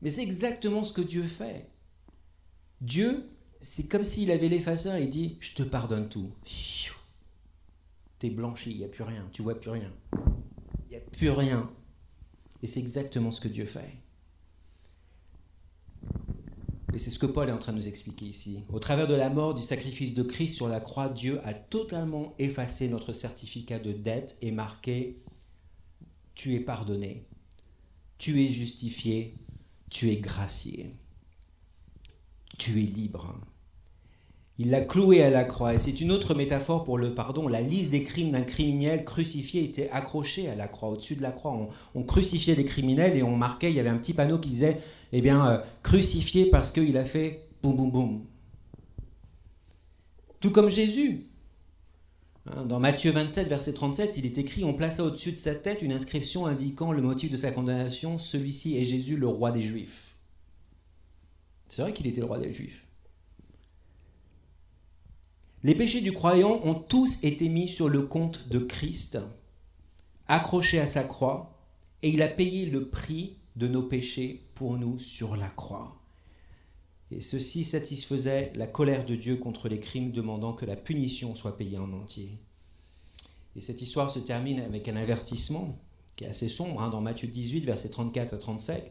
Mais c'est exactement ce que Dieu fait. Dieu, c'est comme s'il avait l'effaceur, il dit, je te pardonne tout. T'es blanchi, il n'y a plus rien, tu vois plus rien. Il n'y a plus rien. Et c'est exactement ce que Dieu fait. Et c'est ce que Paul est en train de nous expliquer ici. Au travers de la mort, du sacrifice de Christ sur la croix, Dieu a totalement effacé notre certificat de dette et marqué « Tu es pardonné, tu es justifié, tu es gracié, tu es libre ». Il l'a cloué à la croix. Et c'est une autre métaphore pour le pardon. La liste des crimes d'un criminel crucifié était accrochée à la croix. Au-dessus de la croix, on crucifiait des criminels et on marquait, il y avait un petit panneau qui disait, crucifié parce qu'il a fait boum boum boum. Tout comme Jésus. Dans Matthieu 27, verset 37, il est écrit « On plaça au-dessus de sa tête une inscription indiquant le motif de sa condamnation. Celui-ci est Jésus, le roi des Juifs. » C'est vrai qu'il était le roi des Juifs. Les péchés du croyant ont tous été mis sur le compte de Christ, accrochés à sa croix, et il a payé le prix de nos péchés pour nous sur la croix. Et ceci satisfaisait la colère de Dieu contre les crimes, demandant que la punition soit payée en entier. Et cette histoire se termine avec un avertissement qui est assez sombre. Dans Matthieu 18, versets 34 à 35,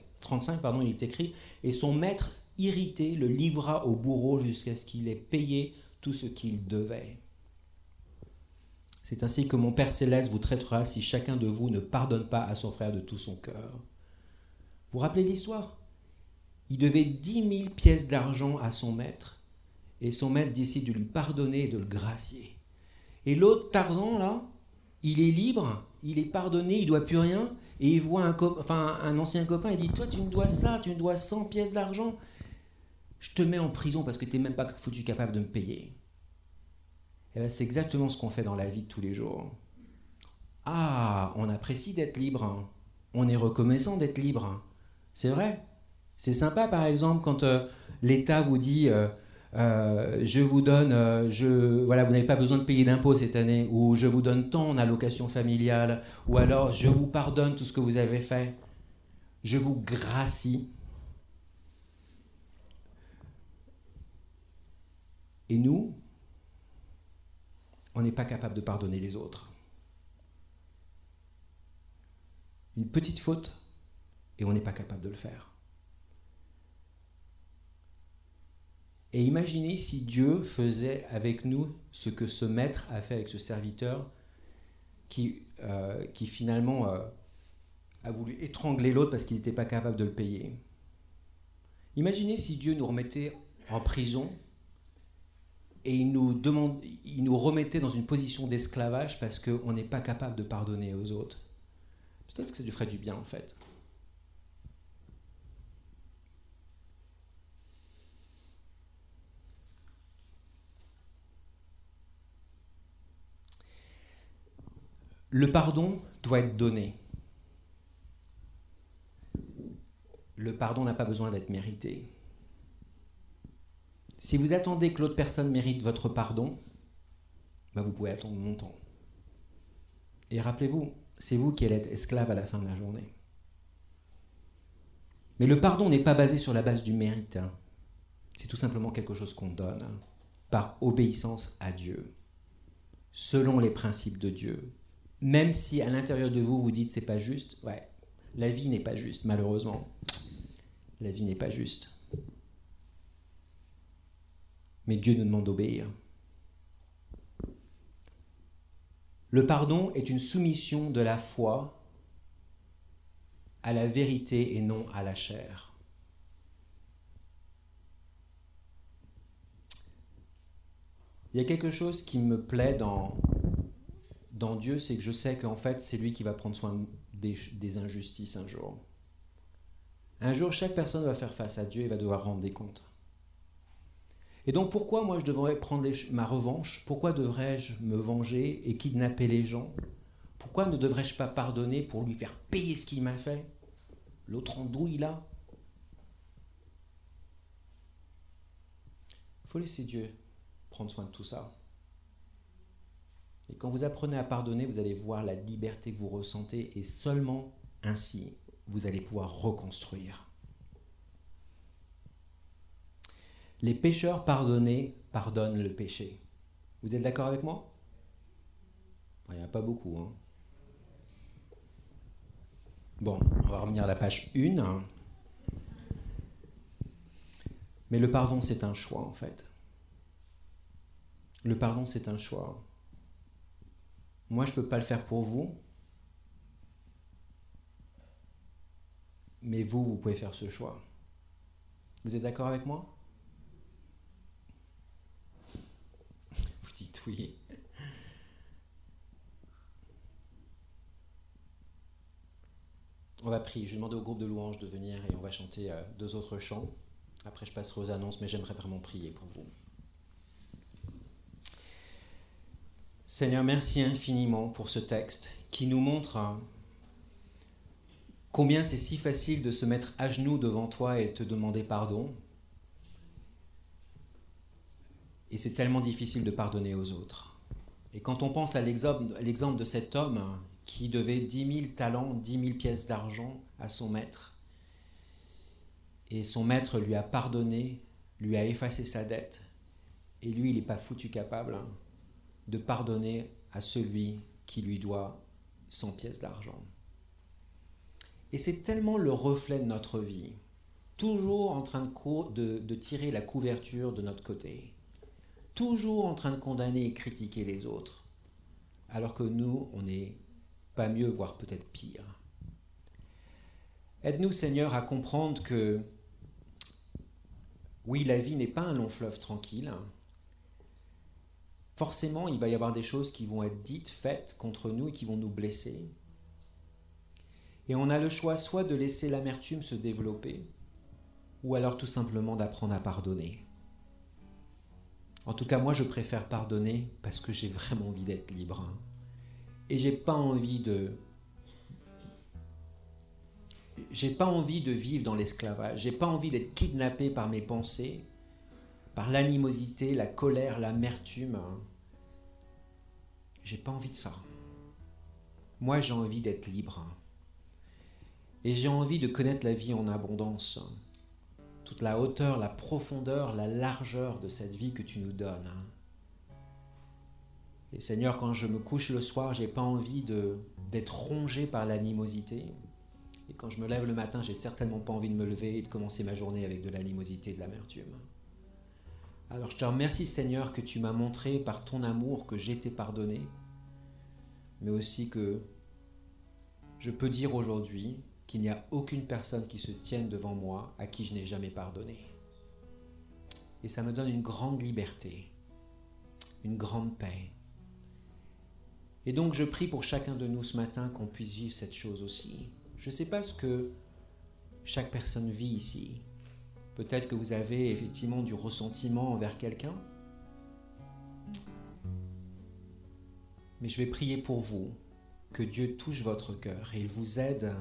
il est écrit « Et son maître, irrité, le livra au bourreau jusqu'à ce qu'il ait payé tout ce qu'il devait. C'est ainsi que mon Père céleste vous traitera si chacun de vous ne pardonne pas à son frère de tout son cœur. » Vous vous rappelez l'histoire ? Il devait 10 000 pièces d'argent à son maître, et son maître décide de lui pardonner et de le gracier. Et l'autre Tarzan, là, il est libre, il est pardonné, il ne doit plus rien, et il voit un ancien copain, il dit « Toi, tu me dois ça, tu me dois 100 pièces d'argent. Je te mets en prison parce que tu n'es même pas foutu capable de me payer. » Et bien, c'est exactement ce qu'on fait dans la vie de tous les jours. Ah, on apprécie d'être libre, on est reconnaissant d'être libre, c'est vrai. C'est sympa, par exemple, quand l'État vous dit je vous donne, vous n'avez pas besoin de payer d'impôts cette année, ou je vous donne tant en allocation familiale, ou alors je vous pardonne tout ce que vous avez fait, je vous gracie. Et nous, on n'est pas capable de pardonner les autres. Une petite faute, et on n'est pas capable de le faire. Et imaginez si Dieu faisait avec nous ce que ce maître a fait avec ce serviteur qui finalement a voulu étrangler l'autre parce qu'il n'était pas capable de le payer. Imaginez si Dieu nous remettait en prison et il nous remettait dans une position d'esclavage parce qu'on n'est pas capable de pardonner aux autres. Peut-être que ça lui ferait du bien en fait. Le pardon doit être donné. Le pardon n'a pas besoin d'être mérité. Si vous attendez que l'autre personne mérite votre pardon, vous pouvez attendre longtemps. Et rappelez-vous, c'est vous qui allez être esclave à la fin de la journée. Mais le pardon n'est pas basé sur la base du mérite. C'est tout simplement quelque chose qu'on donne par obéissance à Dieu, selon les principes de Dieu. Même si à l'intérieur de vous, vous dites c'est pas juste, la vie n'est pas juste, malheureusement. La vie n'est pas juste. Mais Dieu nous demande d'obéir. Le pardon est une soumission de la foi à la vérité et non à la chair. Il y a quelque chose qui me plaît dans Dieu, c'est que je sais qu'en fait, c'est lui qui va prendre soin des injustices un jour. Un jour, chaque personne va faire face à Dieu et va devoir rendre des comptes. Et donc, pourquoi moi je devrais prendre ma revanche? Pourquoi devrais-je me venger et kidnapper les gens? Pourquoi ne devrais-je pas pardonner pour lui faire payer ce qu'il m'a fait? L'autre andouille là. Il faut laisser Dieu prendre soin de tout ça. Et quand vous apprenez à pardonner, vous allez voir la liberté que vous ressentez et seulement ainsi, vous allez pouvoir reconstruire. Les pécheurs pardonnés pardonnent le péché. Vous êtes d'accord avec moi? Il n'y en a pas beaucoup. Bon, on va revenir à la page 1. Mais le pardon, c'est un choix en fait. Le pardon, c'est un choix. Moi, je ne peux pas le faire pour vous. Mais vous pouvez faire ce choix. Vous êtes d'accord avec moi? fait, oui. On va prier. Je vais demander au groupe de louanges de venir et on va chanter 2 autres chants. Après, je passerai aux annonces, mais j'aimerais vraiment prier pour vous. Seigneur, merci infiniment pour ce texte qui nous montre combien c'est si facile de se mettre à genoux devant toi et te demander pardon. Et c'est tellement difficile de pardonner aux autres. Et quand on pense à l'exemple de cet homme qui devait 10 000 talents, 10 000 pièces d'argent à son maître, et son maître lui a pardonné, lui a effacé sa dette, et lui, il n'est pas foutu capable de pardonner à celui qui lui doit 100 pièces d'argent. Et c'est tellement le reflet de notre vie, toujours en train de tirer la couverture de notre côté, toujours en train de condamner et critiquer les autres, alors que nous, on n'est pas mieux, voire peut-être pire. Aide-nous, Seigneur, à comprendre que, oui, la vie n'est pas un long fleuve tranquille. Forcément, il va y avoir des choses qui vont être dites, faites contre nous et qui vont nous blesser. Et on a le choix soit de laisser l'amertume se développer, ou alors tout simplement d'apprendre à pardonner. En tout cas, moi, je préfère pardonner parce que j'ai vraiment envie d'être libre. Et j'ai pas envie de vivre dans l'esclavage. J'ai pas envie d'être kidnappé par mes pensées, par l'animosité, la colère, l'amertume. J'ai pas envie de ça. Moi, j'ai envie d'être libre. Et j'ai envie de connaître la vie en abondance. Toute la hauteur, la profondeur, la largeur de cette vie que tu nous donnes. Et Seigneur, quand je me couche le soir, j'ai pas envie d'être rongé par l'animosité. Et quand je me lève le matin, j'ai certainement pas envie de me lever et de commencer ma journée avec de l'animosité et de l'amertume. Alors je te remercie, Seigneur, que tu m'as montré par ton amour que j'étais pardonné, mais aussi que je peux dire aujourd'hui qu'il n'y a aucune personne qui se tienne devant moi à qui je n'ai jamais pardonné. Et ça me donne une grande liberté, une grande paix. Et donc je prie pour chacun de nous ce matin qu'on puisse vivre cette chose aussi. Je ne sais pas ce que chaque personne vit ici. Peut-être que vous avez effectivement du ressentiment envers quelqu'un. Mais je vais prier pour vous, que Dieu touche votre cœur et il vous aide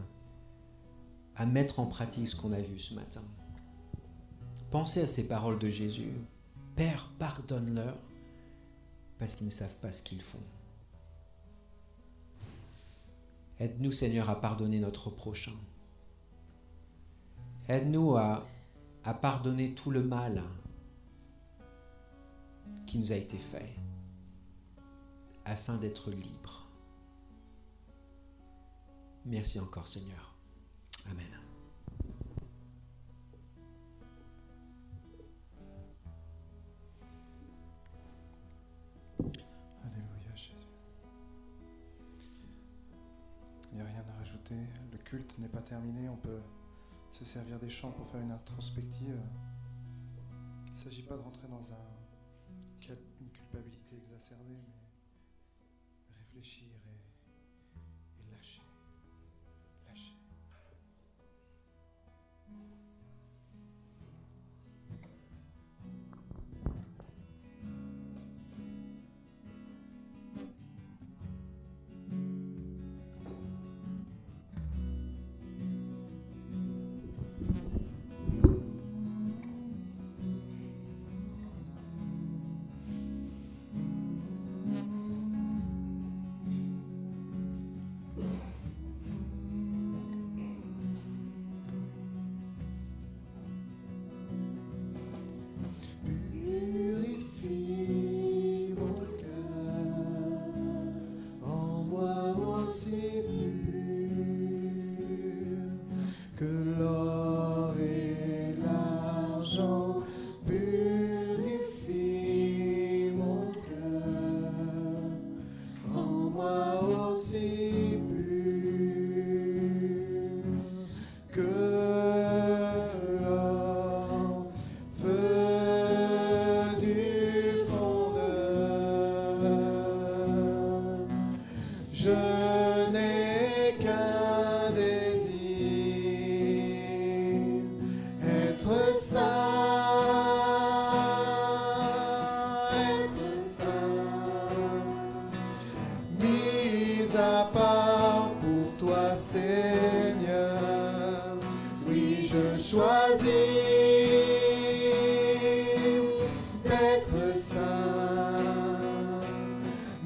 à mettre en pratique ce qu'on a vu ce matin. Pensez à ces paroles de Jésus. Père, pardonne-leur parce qu'ils ne savent pas ce qu'ils font. Aide-nous, Seigneur, à pardonner notre prochain. Aide-nous à pardonner tout le mal qui nous a été fait, afin d'être libres. Merci encore, Seigneur. Amen. Alléluia, Jésus. Il n'y a rien à rajouter. Le culte n'est pas terminé. On peut se servir des chants pour faire une introspective. Il ne s'agit pas de rentrer dans une culpabilité exacerbée, mais réfléchir et lâcher. Lâcher. choisi d'être saint,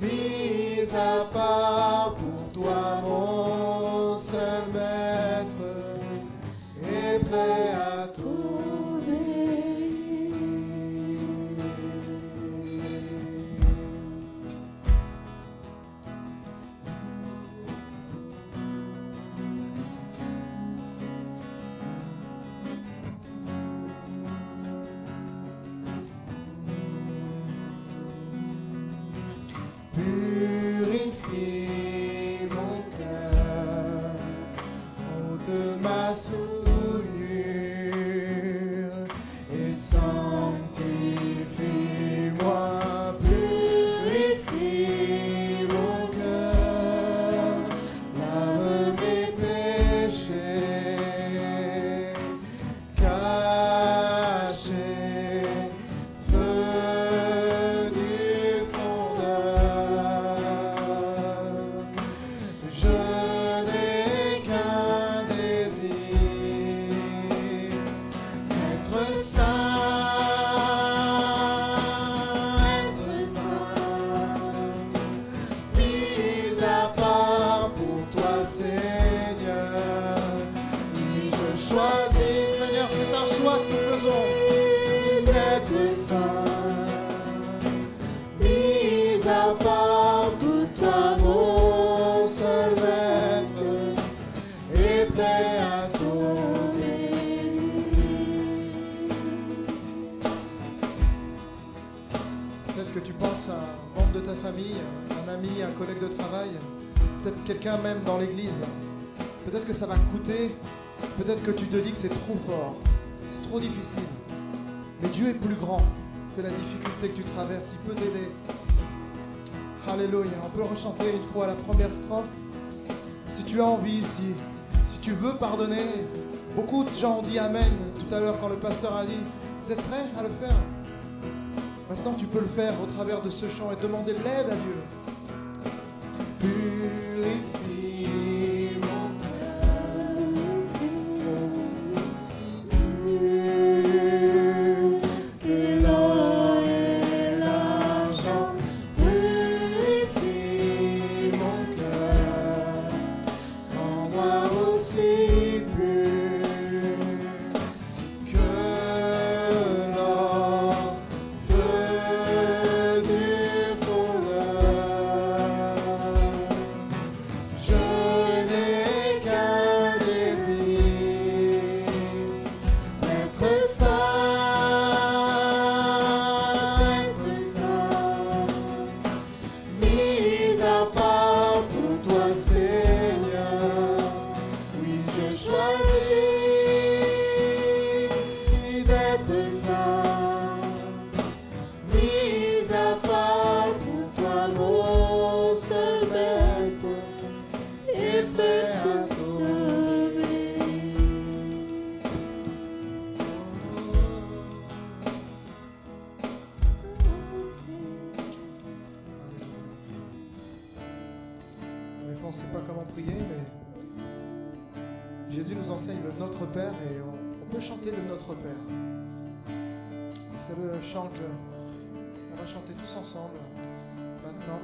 mis à part pour toi, mon seul maître, et prêt à purifie mon cœur, ôte ma souillure et sanctifie-moi. Purifie mon cœur, lave mes péchés cachés, feu du fondeur. Je n'ai qu'un désir, être saint, mis à part pour toi, Seigneur. Oui, je choisis, Seigneur, c'est un choix que nous faisons, d'être saint, mis à part pour toi, mon seul maître, et prêt à t'obéir. Peut-être que tu penses à un membre de ta famille, un ami, un collègue de travail, peut-être quelqu'un même dans l'église. Peut-être que ça va coûter, peut-être que tu te dis que c'est trop fort, c'est trop difficile. Mais Dieu est plus grand que la difficulté que tu traverses, il peut t'aider. Alléluia, on peut rechanter une fois la première strophe. Si tu as envie ici, si tu veux pardonner, beaucoup de gens ont dit Amen tout à l'heure quand le pasteur a dit, vous êtes prêts à le faire? Maintenant tu peux le faire au travers de ce chant et demander de l'aide à Dieu. Purifie mon cœur, aussi pur que l'or et l'argent. Purifie mon cœur, rends-moi aussi pur que l'or, feu du fondeur. Je n'ai qu'un désir, être saint, mis à part pour toi, Seigneur. Oui, je choisis d'être saint, mis à part pour toi, mon seul maître, et prêt à t'obéir. Des fois, on ne sait pas comment prier, mais Jésus nous enseigne le Notre Père et on peut chanter le Notre Père. Et c'est le chant que on va chanter tous ensemble maintenant.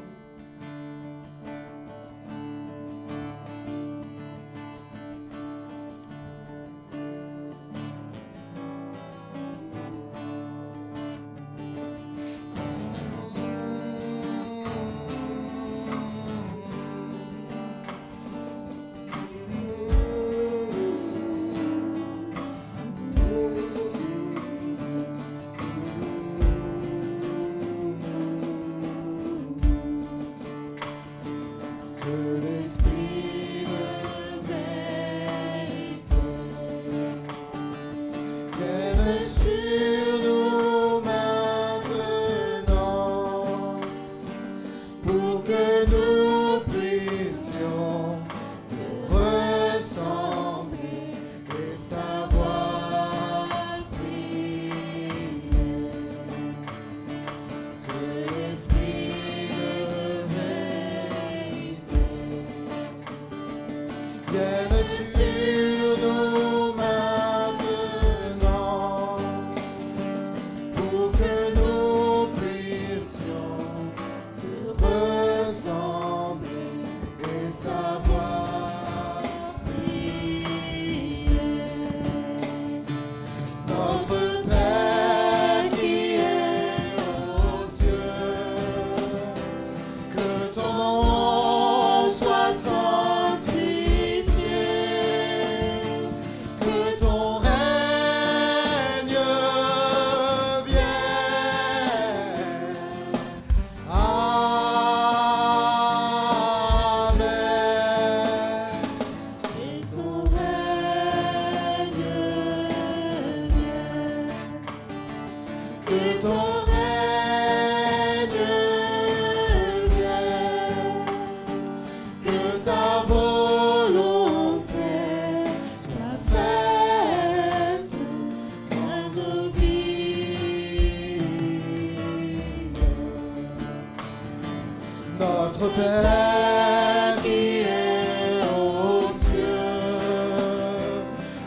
Notre Père qui est aux cieux,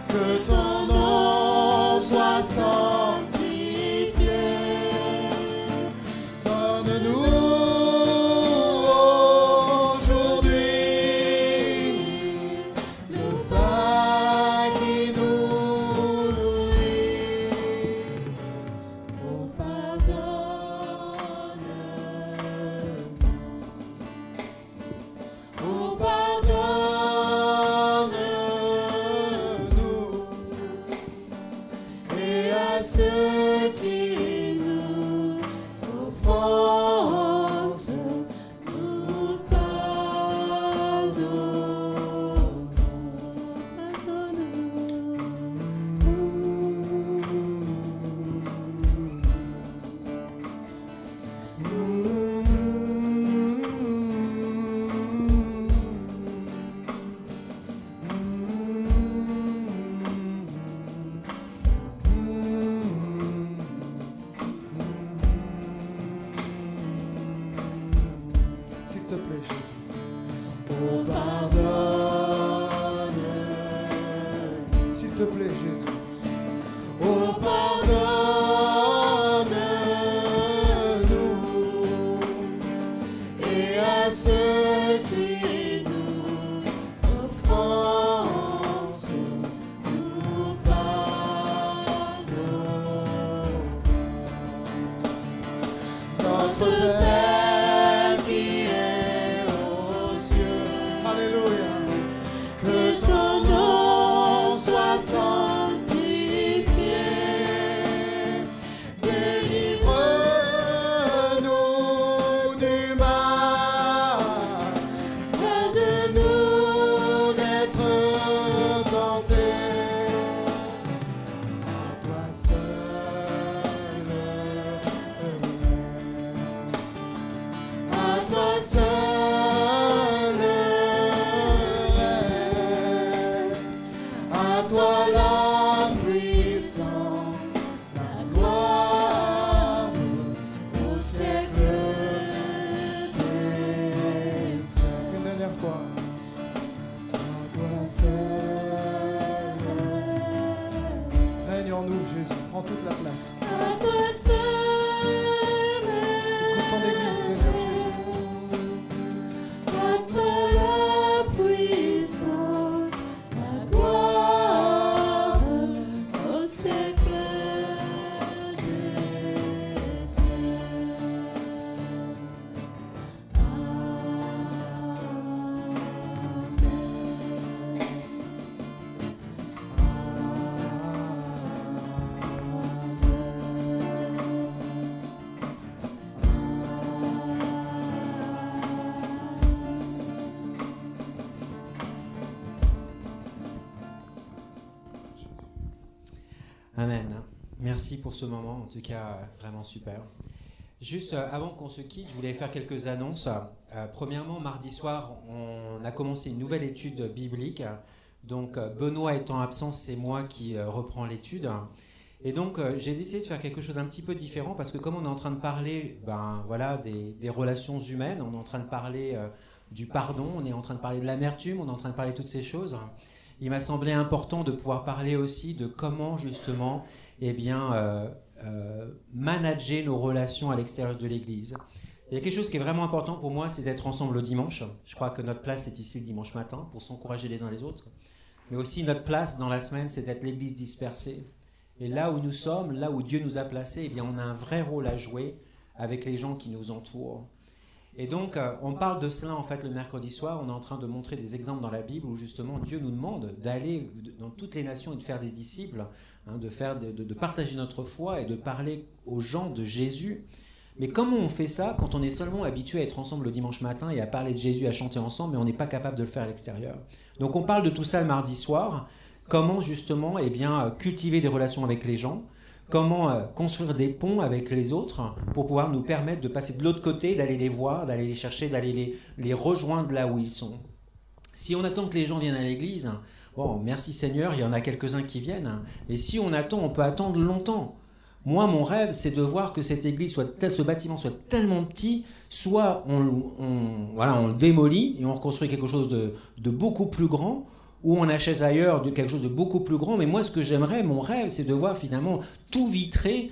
que ton nom soit sanctifié. Donne-nous aujourd'hui le pain qui nous nourrit. Oh, pardonne-nous. Et à ceux qui nous offensent, nous pardonnons. S'il te plaît, Jésus. Oh, pardonne. S'il te plaît, Jésus. Oh, pardonne-nous. Et à ceux qui nous offensent, nous pardonnons. Notre Père qui est aux cieux, alléluia, que ton nom soit sanctifié. Délivre-nous du mal, garde-nous d'être tentés. À toi seul, à toi seul, à toi la puissance, la gloire au siècle des siècles. Une dernière fois. À toi seul. Règne en nous, Jésus. Prends toute la place. À toi seul, Écoute ton Église, Seigneur Jésus. à toi la puissance, la gloire au siècle des siècles. Amen. Merci pour ce moment, en tout cas vraiment super. Juste avant qu'on se quitte, je voulais faire quelques annonces. Premièrement, mardi soir, on a commencé une nouvelle étude biblique. Donc Benoît étant absent, c'est moi qui reprends l'étude. Et donc j'ai décidé de faire quelque chose un petit peu différent parce que comme on est en train de parler des relations humaines, on est en train de parler du pardon, on est en train de parler de l'amertume, on est en train de parler de toutes ces choses. Il m'a semblé important de pouvoir parler aussi de comment justement manager nos relations à l'extérieur de l'Église. Il y a quelque chose qui est vraiment important pour moi, c'est d'être ensemble le dimanche. Je crois que notre place est ici le dimanche matin pour s'encourager les uns les autres. Mais aussi notre place dans la semaine, c'est d'être l'Église dispersée. Et là où nous sommes, là où Dieu nous a placés, on a un vrai rôle à jouer avec les gens qui nous entourent. Et donc, on parle de cela en fait le mercredi soir. On est en train de montrer des exemples dans la Bible où justement Dieu nous demande d'aller dans toutes les nations et de faire des disciples, de partager notre foi et de parler aux gens de Jésus. Mais comment on fait ça quand on est seulement habitué à être ensemble le dimanche matin et à parler de Jésus, à chanter ensemble, mais on n'est pas capable de le faire à l'extérieur? Donc on parle de tout ça le mardi soir. Comment justement cultiver des relations avec les gens, comment construire des ponts avec les autres pour pouvoir nous permettre de passer de l'autre côté, d'aller les voir, d'aller les chercher, d'aller les rejoindre là où ils sont. Si on attend que les gens viennent à l'église, bon, merci Seigneur, il y en a quelques-uns qui viennent, mais si on attend, on peut attendre longtemps. Moi, mon rêve, c'est de voir que cette église, ce bâtiment soit tellement petit, soit on le démolit et on reconstruit quelque chose de beaucoup plus grand, ou on achète ailleurs quelque chose de beaucoup plus grand. Mais moi, ce que j'aimerais, mon rêve, c'est de voir finalement tout vitré,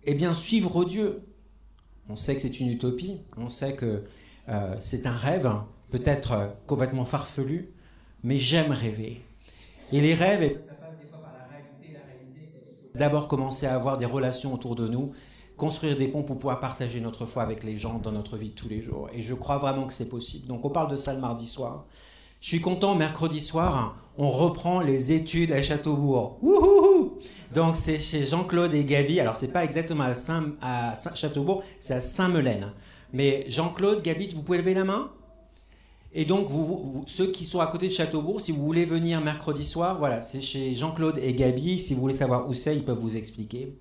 et bien suivre Dieu. On sait que c'est une utopie, on sait que c'est un rêve, peut-être complètement farfelu, mais j'aime rêver. Et les rêves, ça passe des fois par la réalité. La réalité, c'est qu'il faut d'abord commencer à avoir des relations autour de nous, construire des ponts pour pouvoir partager notre foi avec les gens dans notre vie de tous les jours. Et je crois vraiment que c'est possible. Donc on parle de ça le mardi soir. Je suis content, mercredi soir, on reprend les études à Châteaubourg. Wouhou! Donc c'est chez Jean-Claude et Gabi. Alors c'est pas exactement à Châteaubourg, c'est à Saint-Melaine. Mais Jean-Claude, Gabi, vous pouvez lever la main? Et donc, ceux qui sont à côté de Châteaubourg, si vous voulez venir mercredi soir, voilà, c'est chez Jean-Claude et Gabi. Si vous voulez savoir où c'est, ils peuvent vous expliquer.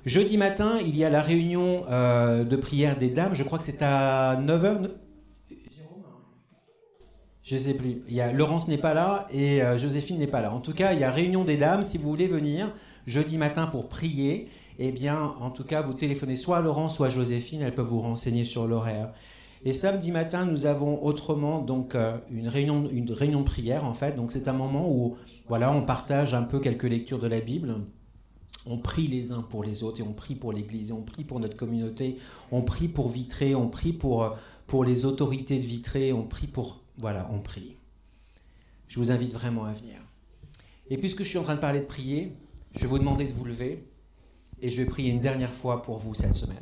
Jeudi matin, il y a la réunion de prière des dames. Je crois que c'est à 9h. Je ne sais plus. Laurence n'est pas là et Joséphine n'est pas là. En tout cas, il y a réunion des dames. Si vous voulez venir jeudi matin pour prier, eh bien, en tout cas, vous téléphonez soit à Laurence, soit à Joséphine. Elles peuvent vous renseigner sur l'horaire. Et samedi matin, nous avons autrement donc une réunion de prière en fait. Donc c'est un moment où voilà, on partage un peu quelques lectures de la Bible. On prie les uns pour les autres et on prie pour l'Église, et on prie pour notre communauté, on prie pour Vitré, on prie pour les autorités de Vitré, on prie on prie. Je vous invite vraiment à venir. Et puisque je suis en train de parler de prier, je vais vous demander de vous lever et je vais prier une dernière fois pour vous cette semaine.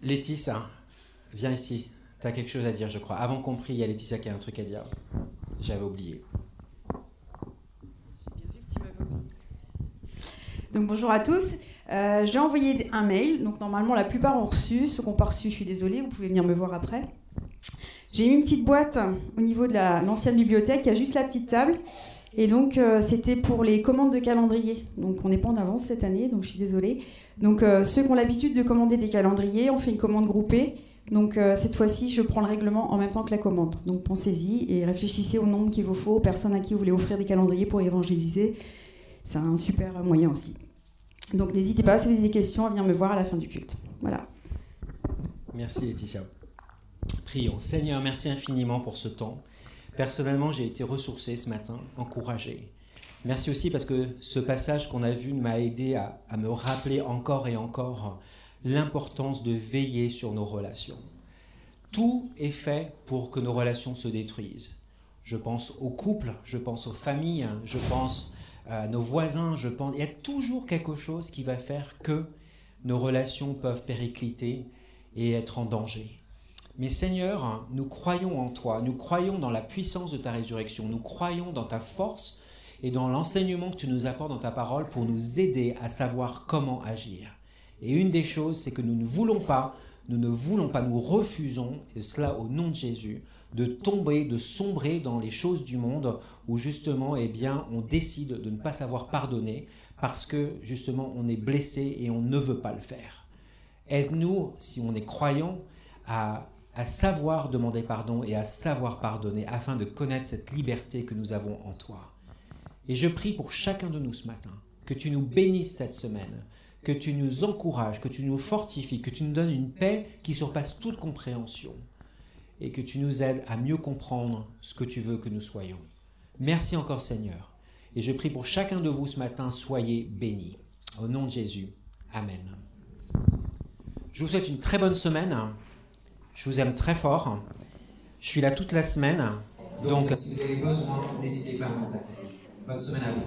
Laetitia, viens ici. Tu as quelque chose à dire, je crois. Avant qu'on prie, il y a Laetitia qui a un truc à dire. J'avais oublié. J'ai bien vu que tu m'avais oublié. Donc bonjour à tous. J'ai envoyé un mail. Donc normalement, la plupart ont reçu. Ceux qui n'ont pas reçu, je suis désolée. Vous pouvez venir me voir après. J'ai mis une petite boîte au niveau de l'ancienne bibliothèque. Il y a juste la petite table. Et donc, c'était pour les commandes de calendrier. Donc, on n'est pas en avance cette année, donc je suis désolée. Donc, ceux qui ont l'habitude de commander des calendriers, on fait une commande groupée. Donc, cette fois-ci, je prends le règlement en même temps que la commande. Donc, pensez-y et réfléchissez au nombre qu'il vous faut, aux personnes à qui vous voulez offrir des calendriers pour évangéliser. C'est un super moyen aussi. Donc, n'hésitez pas, si vous avez des questions, à venir me voir à la fin du culte. Voilà. Merci Laetitia. Prions. Seigneur, merci infiniment pour ce temps. Personnellement, j'ai été ressourcé ce matin, encouragé. Merci aussi parce que ce passage qu'on a vu m'a aidé à me rappeler encore et encore l'importance de veiller sur nos relations. Tout est fait pour que nos relations se détruisent. Je pense aux couples, je pense aux familles, je pense à nos voisins, il y a toujours quelque chose qui va faire que nos relations peuvent péricliter et être en danger. Mais Seigneur, nous croyons en toi, nous croyons dans la puissance de ta résurrection, nous croyons dans ta force et dans l'enseignement que tu nous apportes dans ta parole pour nous aider à savoir comment agir. Et une des choses, c'est que nous ne voulons pas, nous refusons, et cela au nom de Jésus, de tomber, de sombrer dans les choses du monde où justement, eh bien, on décide de ne pas savoir pardonner parce que justement, on est blessé et on ne veut pas le faire. Aide-nous, si on est croyant, à savoir demander pardon et à savoir pardonner afin de connaître cette liberté que nous avons en toi. Et je prie pour chacun de nous ce matin, que tu nous bénisses cette semaine, que tu nous encourages, que tu nous fortifies, que tu nous donnes une paix qui surpasse toute compréhension et que tu nous aides à mieux comprendre ce que tu veux que nous soyons. Merci encore Seigneur. Et je prie pour chacun de vous ce matin, soyez bénis. Au nom de Jésus. Amen. Je vous souhaite une très bonne semaine. Je vous aime très fort. Je suis là toute la semaine. Donc, si vous avez besoin, n'hésitez pas à me contacter. Bonne semaine à vous.